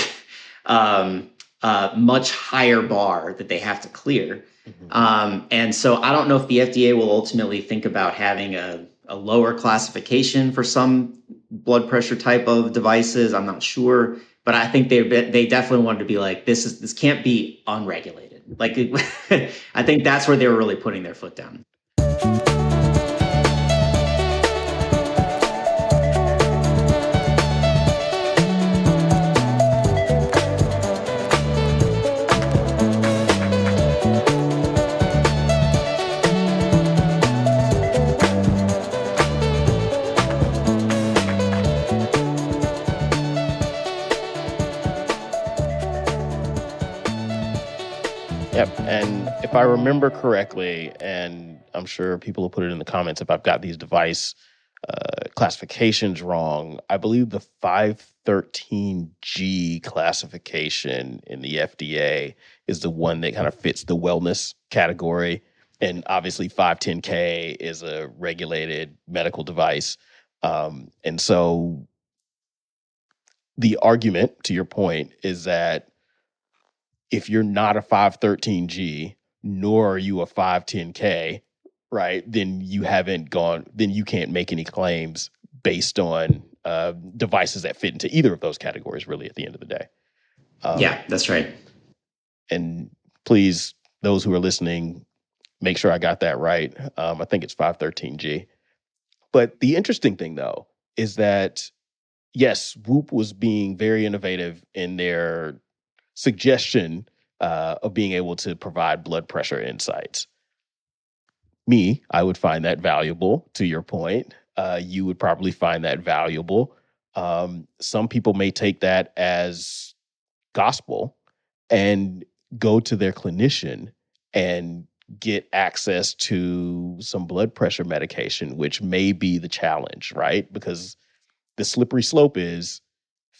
much higher bar that they have to clear. And so I don't know if the FDA will ultimately think about having a lower classification for some blood pressure type of devices. I'm not sure, but I think they definitely wanted to be like, this can't be unregulated. Like, I think that's where they were really putting their foot down. Yep. And if I remember correctly, and I'm sure people will put it in the comments if I've got these device classifications wrong, I believe the 513G classification in the FDA is the one that kind of fits the wellness category. And obviously 510K is a regulated medical device. And so the argument, to your point, is that if you're not a 513G, nor are you a 510K, right, then you can't make any claims based on devices that fit into either of those categories, really, at the end of the day. Yeah, that's right. And please, those who are listening, make sure I got that right. I think it's 513G. But the interesting thing, though, is that, yes, Whoop was being very innovative in their suggestion of being able to provide blood pressure insights. I would find that valuable, to your point. You would probably find that valuable. Some people may take that as gospel and go to their clinician and get access to some blood pressure medication, which may be the challenge, right? Because the slippery slope is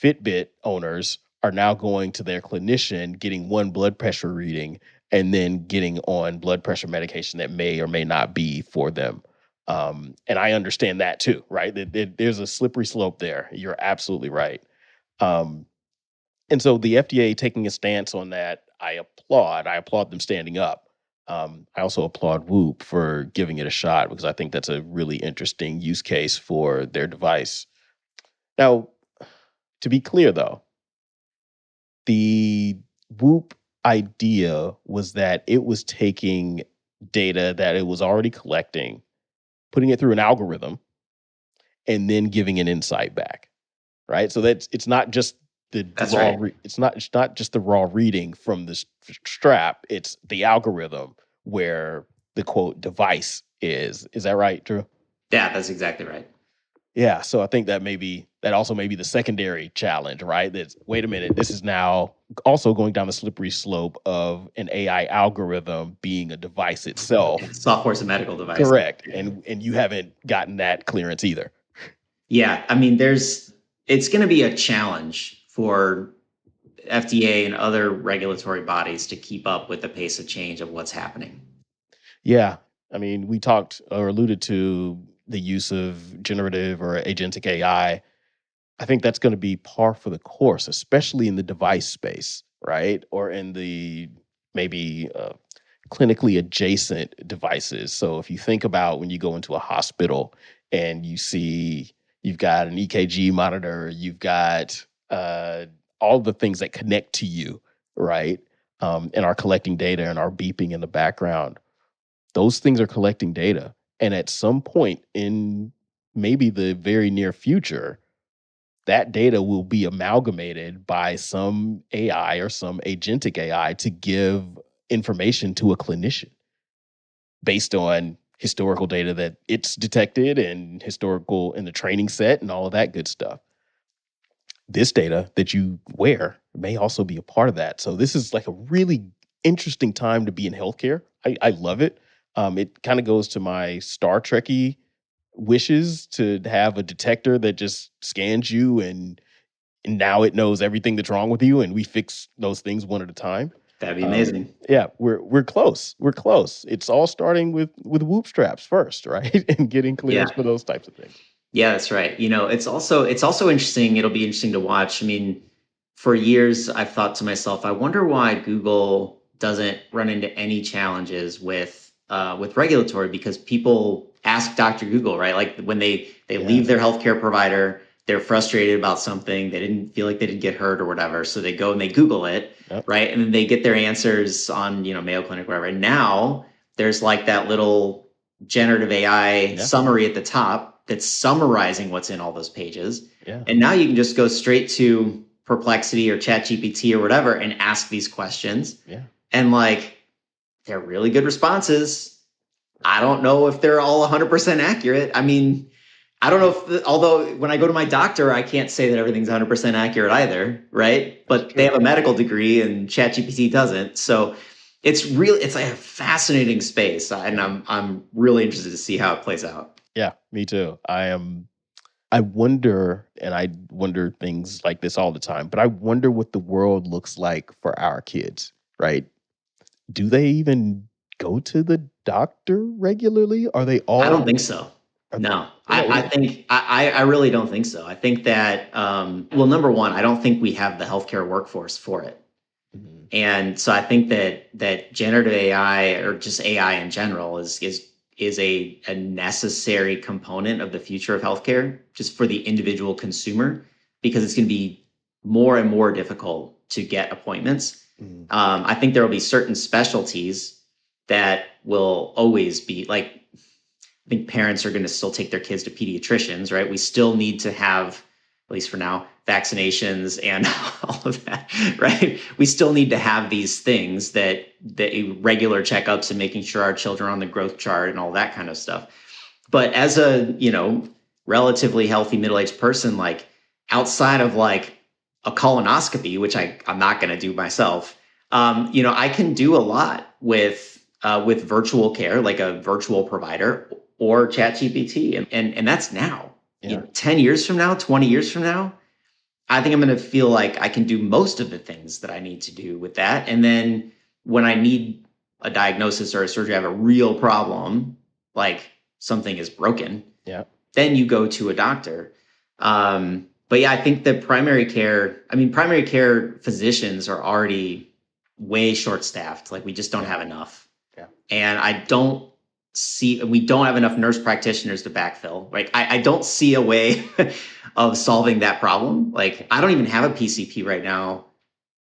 Fitbit owners are now going to their clinician, getting one blood pressure reading, and then getting on blood pressure medication that may or may not be for them. And I understand that too, right? There's a slippery slope there. You're absolutely right. And so the FDA taking a stance on that, I applaud. I applaud them standing up. I also applaud Whoop for giving it a shot because I think that's a really interesting use case for their device. Now, to be clear though, the Whoop idea was that it was taking data that it was already collecting, putting it through an algorithm, and then giving an insight back. Right. So it's not just the That's raw. right. It's not just the raw reading from the strap. It's the algorithm where the quote device is. Is that right, Drew? Yeah, that's exactly right. Yeah. So I think that also may be the secondary challenge, right? That's wait a minute. This is now also going down the slippery slope of an AI algorithm being a device itself. Software is a medical device. Correct. And you haven't gotten that clearance either. Yeah, I mean, it's going to be a challenge for FDA and other regulatory bodies to keep up with the pace of change of what's happening. Yeah. I mean, we talked or alluded to the use of generative or agentic AI. I think that's going to be par for the course, especially in the device space, right? Or in the maybe clinically adjacent devices. So if you think about when you go into a hospital and you've got an EKG monitor, you've got all the things that connect to you, right? And are collecting data and are beeping in the background. Those things are collecting data. And at some point in maybe the very near future, that data will be amalgamated by some AI or some agentic AI to give information to a clinician based on historical data that it's detected and historical in the training set and all of that good stuff. This data that you wear may also be a part of that. So this is like a really interesting time to be in healthcare. I love it. It kind of goes to my Star Trekky wishes to have a detector that just scans you and now it knows everything that's wrong with you and we fix those things one at a time. That'd be amazing. Yeah, we're close. We're close. It's all starting with Whoop straps first, right? And getting clearance for those types of things. Yeah, that's right. It's also interesting. It'll be interesting to watch. I mean, for years I've thought to myself, I wonder why Google doesn't run into any challenges with regulatory, because people ask Dr. Google, right? Like when they leave their healthcare provider, they're frustrated about something, they didn't feel like they didn't get hurt or whatever, so they go and they Google it, right? And then they get their answers on Mayo Clinic, whatever. And now there's like that little generative AI summary at the top that's summarizing what's in all those pages. Yeah. And now you can just go straight to Perplexity or ChatGPT or whatever and ask these questions. Yeah. And like, they're really good responses. I don't know if they're all 100% accurate. I mean, I don't know if, although when I go to my doctor, I can't say that everything's 100% accurate either, right? But they have a medical degree and ChatGPT doesn't. So it's like a fascinating space, and I'm really interested to see how it plays out. Yeah, me too. I wonder things like this all the time, but I wonder what the world looks like for our kids, right? Do they even go to the doctor regularly? Are they all? I don't think so. No, I think I really don't think so. I think that, well, number one, I don't think we have the healthcare workforce for it. Mm-hmm. And so I think that generative AI, or just AI in general, is a necessary component of the future of healthcare, just for the individual consumer, because it's going to be more and more difficult to get appointments. Mm-hmm. I think there will be certain specialties that will always be like, I think parents are going to still take their kids to pediatricians, right? We still need to have, at least for now, vaccinations and all of that, right? We still need to have these things that regular checkups and making sure our children are on the growth chart and all that kind of stuff. But as a, relatively healthy middle-aged person, like outside of like a colonoscopy, which I'm not going to do myself, I can do a lot with virtual care, like a virtual provider or ChatGPT. And that's now. Yeah. 10 years from now, 20 years from now, I think I'm going to feel like I can do most of the things that I need to do with that. And then when I need a diagnosis or a surgery, I have a real problem, like something is broken, then you go to a doctor. But yeah, I think that primary care physicians are already way short staffed. Like we just don't have enough. Yeah. And we don't have enough nurse practitioners to backfill. Like I don't see a way of solving that problem. Like I don't even have a PCP right now.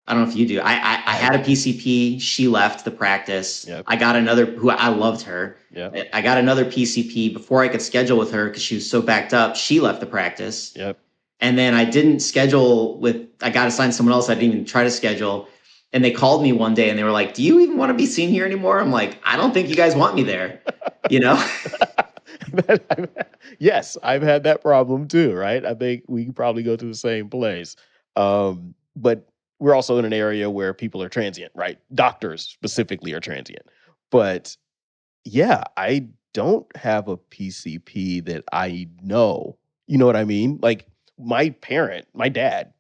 I don't know if you do. I had a PCP. She left the practice. Yep. I got another who I loved her. Yep. I got another PCP before I could schedule with her because she was so backed up. She left the practice. Yep. And then I didn't schedule I got assigned someone else. I didn't even try to schedule. And they called me one day and they were like, do you even want to be seen here anymore? I'm like, I don't think you guys want me there, you know? Yes, I've had that problem too, right? I think we could probably go to the same place. But we're also in an area where people are transient, right? Doctors specifically are transient. But yeah, I don't have a PCP that I know. You know what I mean? Like my dad,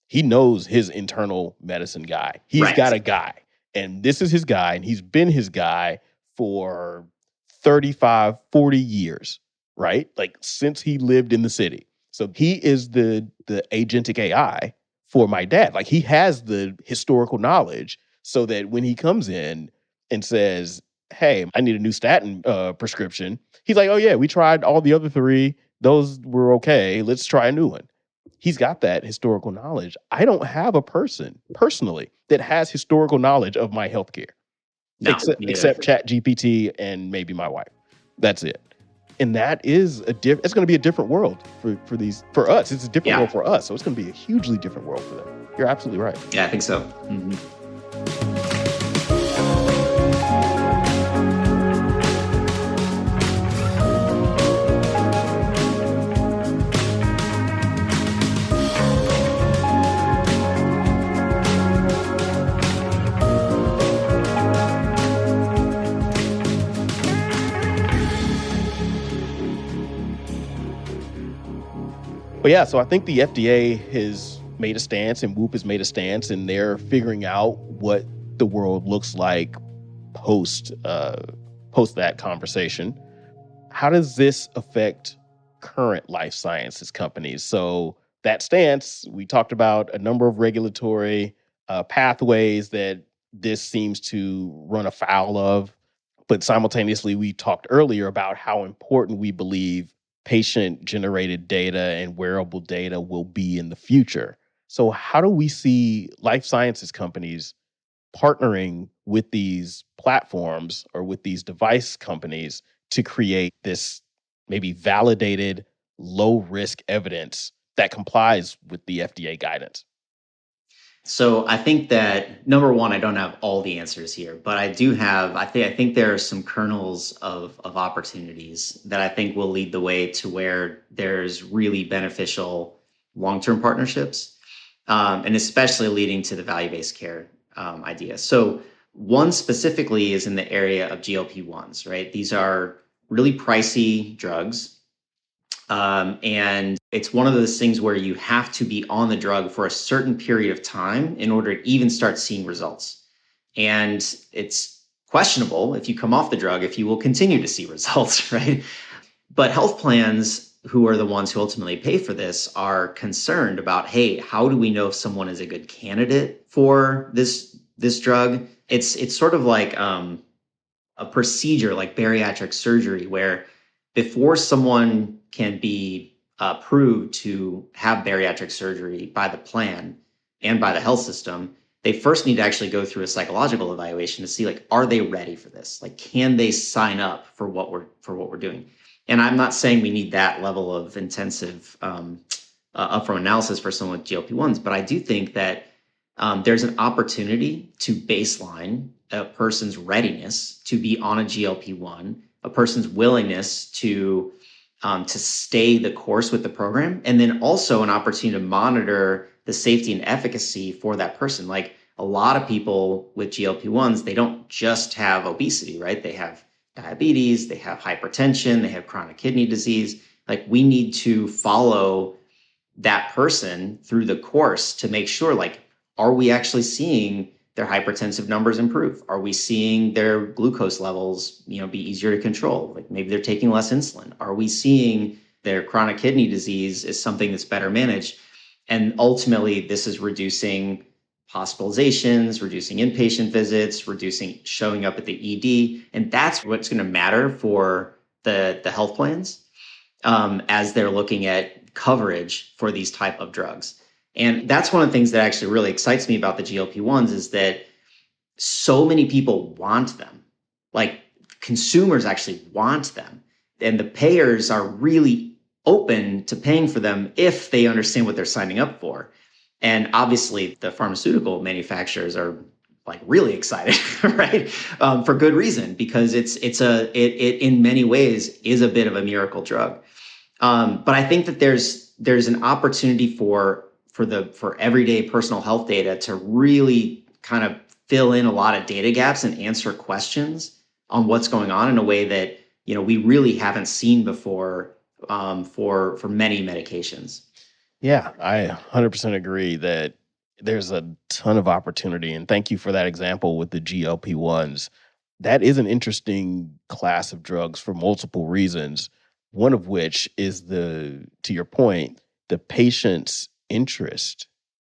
he knows his internal medicine guy. He's got a guy, and this is his guy, and he's been his guy for 35, 40 years, right? Like since he lived in the city. So he is the agentic AI for my dad. Like he has the historical knowledge so that when he comes in and says, hey, I need a new statin prescription, he's like, oh yeah, we tried all the other 3. Those were okay. Let's try a new one. He's got that historical knowledge. I don't have a person personally that has historical knowledge of my healthcare, except ChatGPT and maybe my wife. That's it. And that is it's going to be a different world for us. It's a different world for us. So it's going to be a hugely different world for them. You're absolutely right. Yeah, I think so. Mm-hmm. But yeah, so I think the FDA has made a stance and Whoop has made a stance, and they're figuring out what the world looks like post that conversation. How does this affect current life sciences companies? So that stance, we talked about a number of regulatory pathways that this seems to run afoul of. But simultaneously, we talked earlier about how important we believe patient-generated data and wearable data will be in the future. So how do we see life sciences companies partnering with these platforms or with these device companies to create this maybe validated, low-risk evidence that complies with the FDA guidance? So I think that number one, I don't have all the answers here, but I do have. I think there are some kernels of opportunities that I think will lead the way to where there's really beneficial long-term partnerships, and especially leading to the value-based care idea. So one specifically is in the area of GLP-1s. Right, these are really pricey drugs. And it's one of those things where you have to be on the drug for a certain period of time in order to even start seeing results. And it's questionable if you come off the drug, if you will continue to see results, right? But health plans, who are the ones who ultimately pay for this, are concerned about, hey, how do we know if someone is a good candidate for this drug? It's sort of like a procedure like bariatric surgery, where before someone can be approved to have bariatric surgery by the plan and by the health system, they first need to actually go through a psychological evaluation to see, like, are they ready for this? Like, can they sign up for what we're doing? And I'm not saying we need that level of intensive upfront analysis for someone with GLP-1s, but I do think that there's an opportunity to baseline a person's readiness to be on a GLP-1, a person's willingness to stay the course with the program, and then also an opportunity to monitor the safety and efficacy for that person. Like a lot of people with GLP-1s, they don't just have obesity, right? They have diabetes, they have hypertension, they have chronic kidney disease. Like we need to follow that person through the course to make sure, like, are we actually seeing their hypertensive numbers improve? Are we seeing their glucose levels, be easier to control? Like maybe they're taking less insulin. Are we seeing their chronic kidney disease is something that's better managed. And ultimately, this is reducing hospitalizations, reducing inpatient visits, reducing showing up at the ED. And that's what's going to matter for the health plans as they're looking at coverage for these type of drugs. And that's one of the things that actually really excites me about the GLP-1s is that so many people want them. Like consumers actually want them. And the payers are really open to paying for them if they understand what they're signing up for. And obviously the pharmaceutical manufacturers are like really excited, right? For good reason, because it in many ways is a bit of a miracle drug. But I think that there's an opportunity for everyday personal health data to really kind of fill in a lot of data gaps and answer questions on what's going on in a way that, we really haven't seen before for many medications. Yeah, I 100% agree that there's a ton of opportunity. And thank you for that example with the GLP-1s. That is an interesting class of drugs for multiple reasons. One of which is to your point, the patient's interest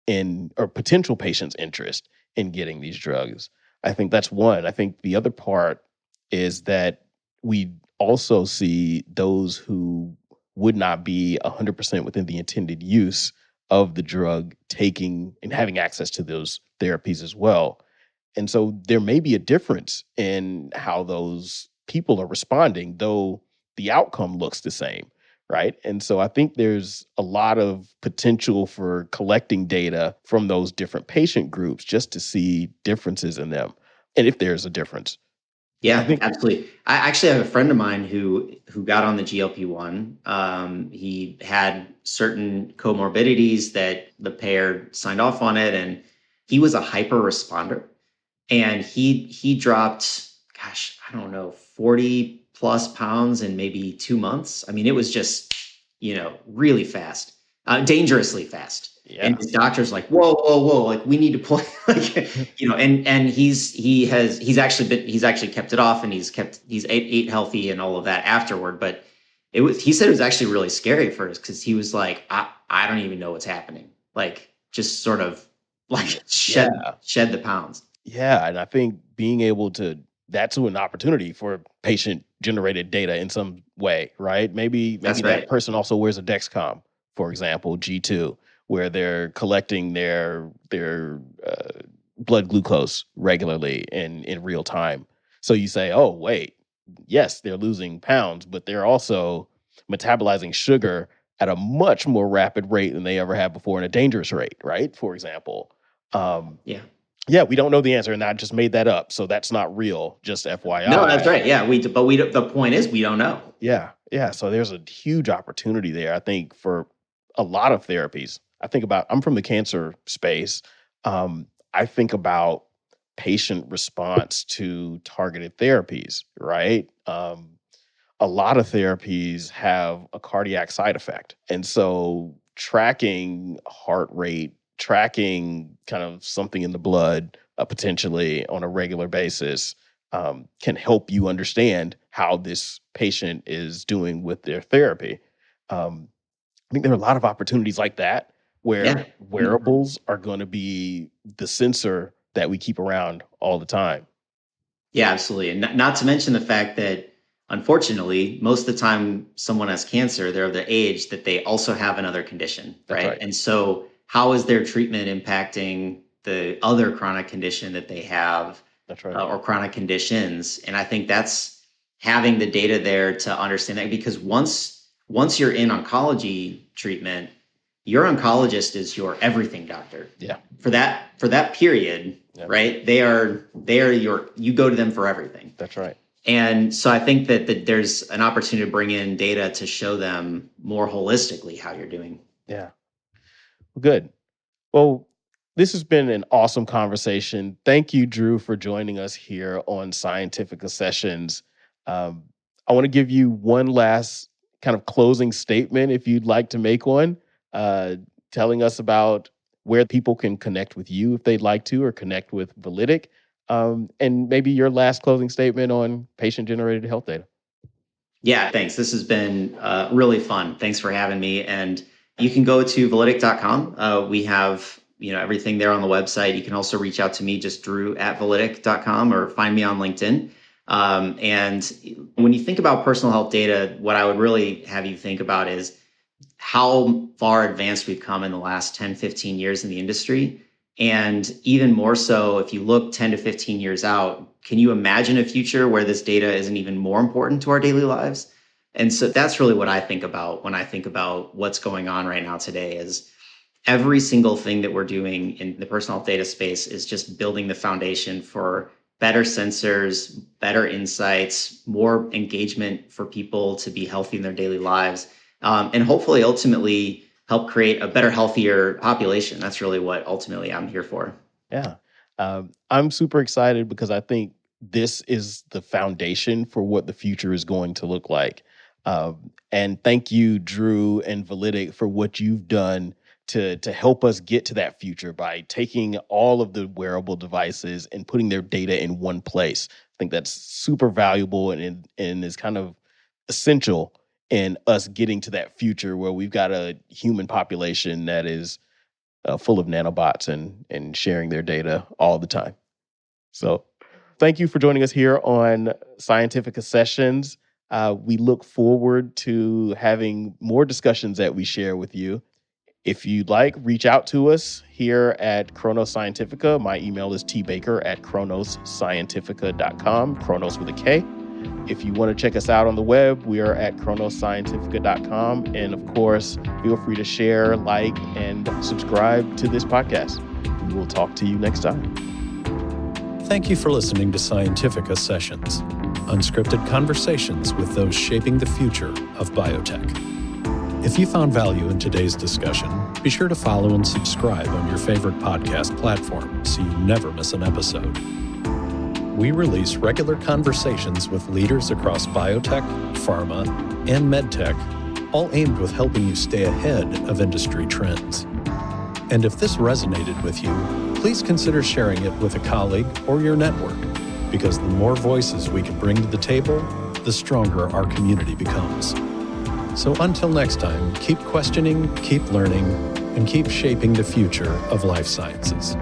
or potential patient's interest in getting these drugs. I think that's one. I think the other part is that we also see those who would not be 100% within the intended use of the drug taking and having access to those therapies as well. And so there may be a difference in how those people are responding, though the outcome looks the same, right? And so I think there's a lot of potential for collecting data from those different patient groups just to see differences in them, and if there's a difference. Yeah, absolutely. I actually have a friend of mine who got on the GLP-1. He had certain comorbidities that the payer signed off on it, and he was a hyper responder. And he dropped, gosh, I don't know, 40 plus pounds in maybe 2 months. I mean, it was just, really fast, dangerously fast. Yeah. And his doctor's like, whoa, like we need to pull, and he's actually kept it off, and he's ate healthy and all of that afterward. But he said it was actually really scary at first because he was like, I don't even know what's happening. Like just sort of like shed the pounds. Yeah. And I think being able that's an opportunity for patient generated data in some way, right? Maybe that person also wears a Dexcom, for example, G2, where they're collecting their blood glucose regularly in real time. So you say, oh, wait, yes, they're losing pounds, but they're also metabolizing sugar at a much more rapid rate than they ever have before, and a dangerous rate, right? For example. Yeah, we don't know the answer, and I just made that up, so that's not real. Just FYI. No, that's right. Yeah, the point is we don't know. Yeah. So there's a huge opportunity there, I think, for a lot of therapies. I'm from the cancer space. I think about patient response to targeted therapies, right? A lot of therapies have a cardiac side effect, and so tracking heart rate, tracking kind of something in the blood potentially on a regular basis can help you understand how this patient is doing with their therapy. I think there are a lot of opportunities like that where wearables are going to be the sensor that we keep around all the time. Yeah, absolutely. And not to mention the fact that, unfortunately, most of the time someone has cancer, they're of the age that they also have another condition, right? And so how is their treatment impacting the other chronic condition that they have? That's right. Or chronic conditions? And I think that's having the data there to understand that, because once you're in oncology treatment, your oncologist is your everything doctor. Yeah. For that period, right? You go to them for everything. That's right. And so I think that there's an opportunity to bring in data to show them more holistically how you're doing. Yeah. Good. Well, this has been an awesome conversation. Thank you, Drew, for joining us here on Scientific Sessions. I want to give you one last kind of closing statement, if you'd like to make one, telling us about where people can connect with you if they'd like to, or connect with Validic, and maybe your last closing statement on patient-generated health data. Yeah, thanks. This has been really fun. Thanks for having me. And you can go to validic.com. We have everything there on the website. You can also reach out to me, just drew@validic.com, or find me on LinkedIn. And when you think about personal health data, what I would really have you think about is how far advanced we've come in the last 10, 15 years in the industry. And even more so, if you look 10 to 15 years out, can you imagine a future where this data isn't even more important to our daily lives? And so that's really what I think about when I think about what's going on right now today. Is every single thing that we're doing in the personal health data space is just building the foundation for better sensors, better insights, more engagement for people to be healthy in their daily lives, and hopefully ultimately help create a better, healthier population. That's really what ultimately I'm here for. Yeah. I'm super excited because I think this is the foundation for what the future is going to look like. And thank you, Drew and Validic, for what you've done to help us get to that future by taking all of the wearable devices and putting their data in one place. I think that's super valuable and is kind of essential in us getting to that future where we've got a human population that is full of nanobots and sharing their data all the time. So thank you for joining us here on Scientific Sessions. We look forward to having more discussions that we share with you. If you'd like, reach out to us here at Chronos Scientifica. My email is tbaker@chronosscientifica.com, Chronos with a K. If you want to check us out on the web, we are at chronosscientifica.com. And of course, feel free to share, like, and subscribe to this podcast. We will talk to you next time. Thank you for listening to Scientifica Sessions, unscripted conversations with those shaping the future of biotech. If you found value in today's discussion, be sure to follow and subscribe on your favorite podcast platform so you never miss an episode. We release regular conversations with leaders across biotech, pharma, and medtech, all aimed with helping you stay ahead of industry trends. And if this resonated with you, please consider sharing it with a colleague or your network, because the more voices we can bring to the table, the stronger our community becomes. So until next time, keep questioning, keep learning, and keep shaping the future of life sciences.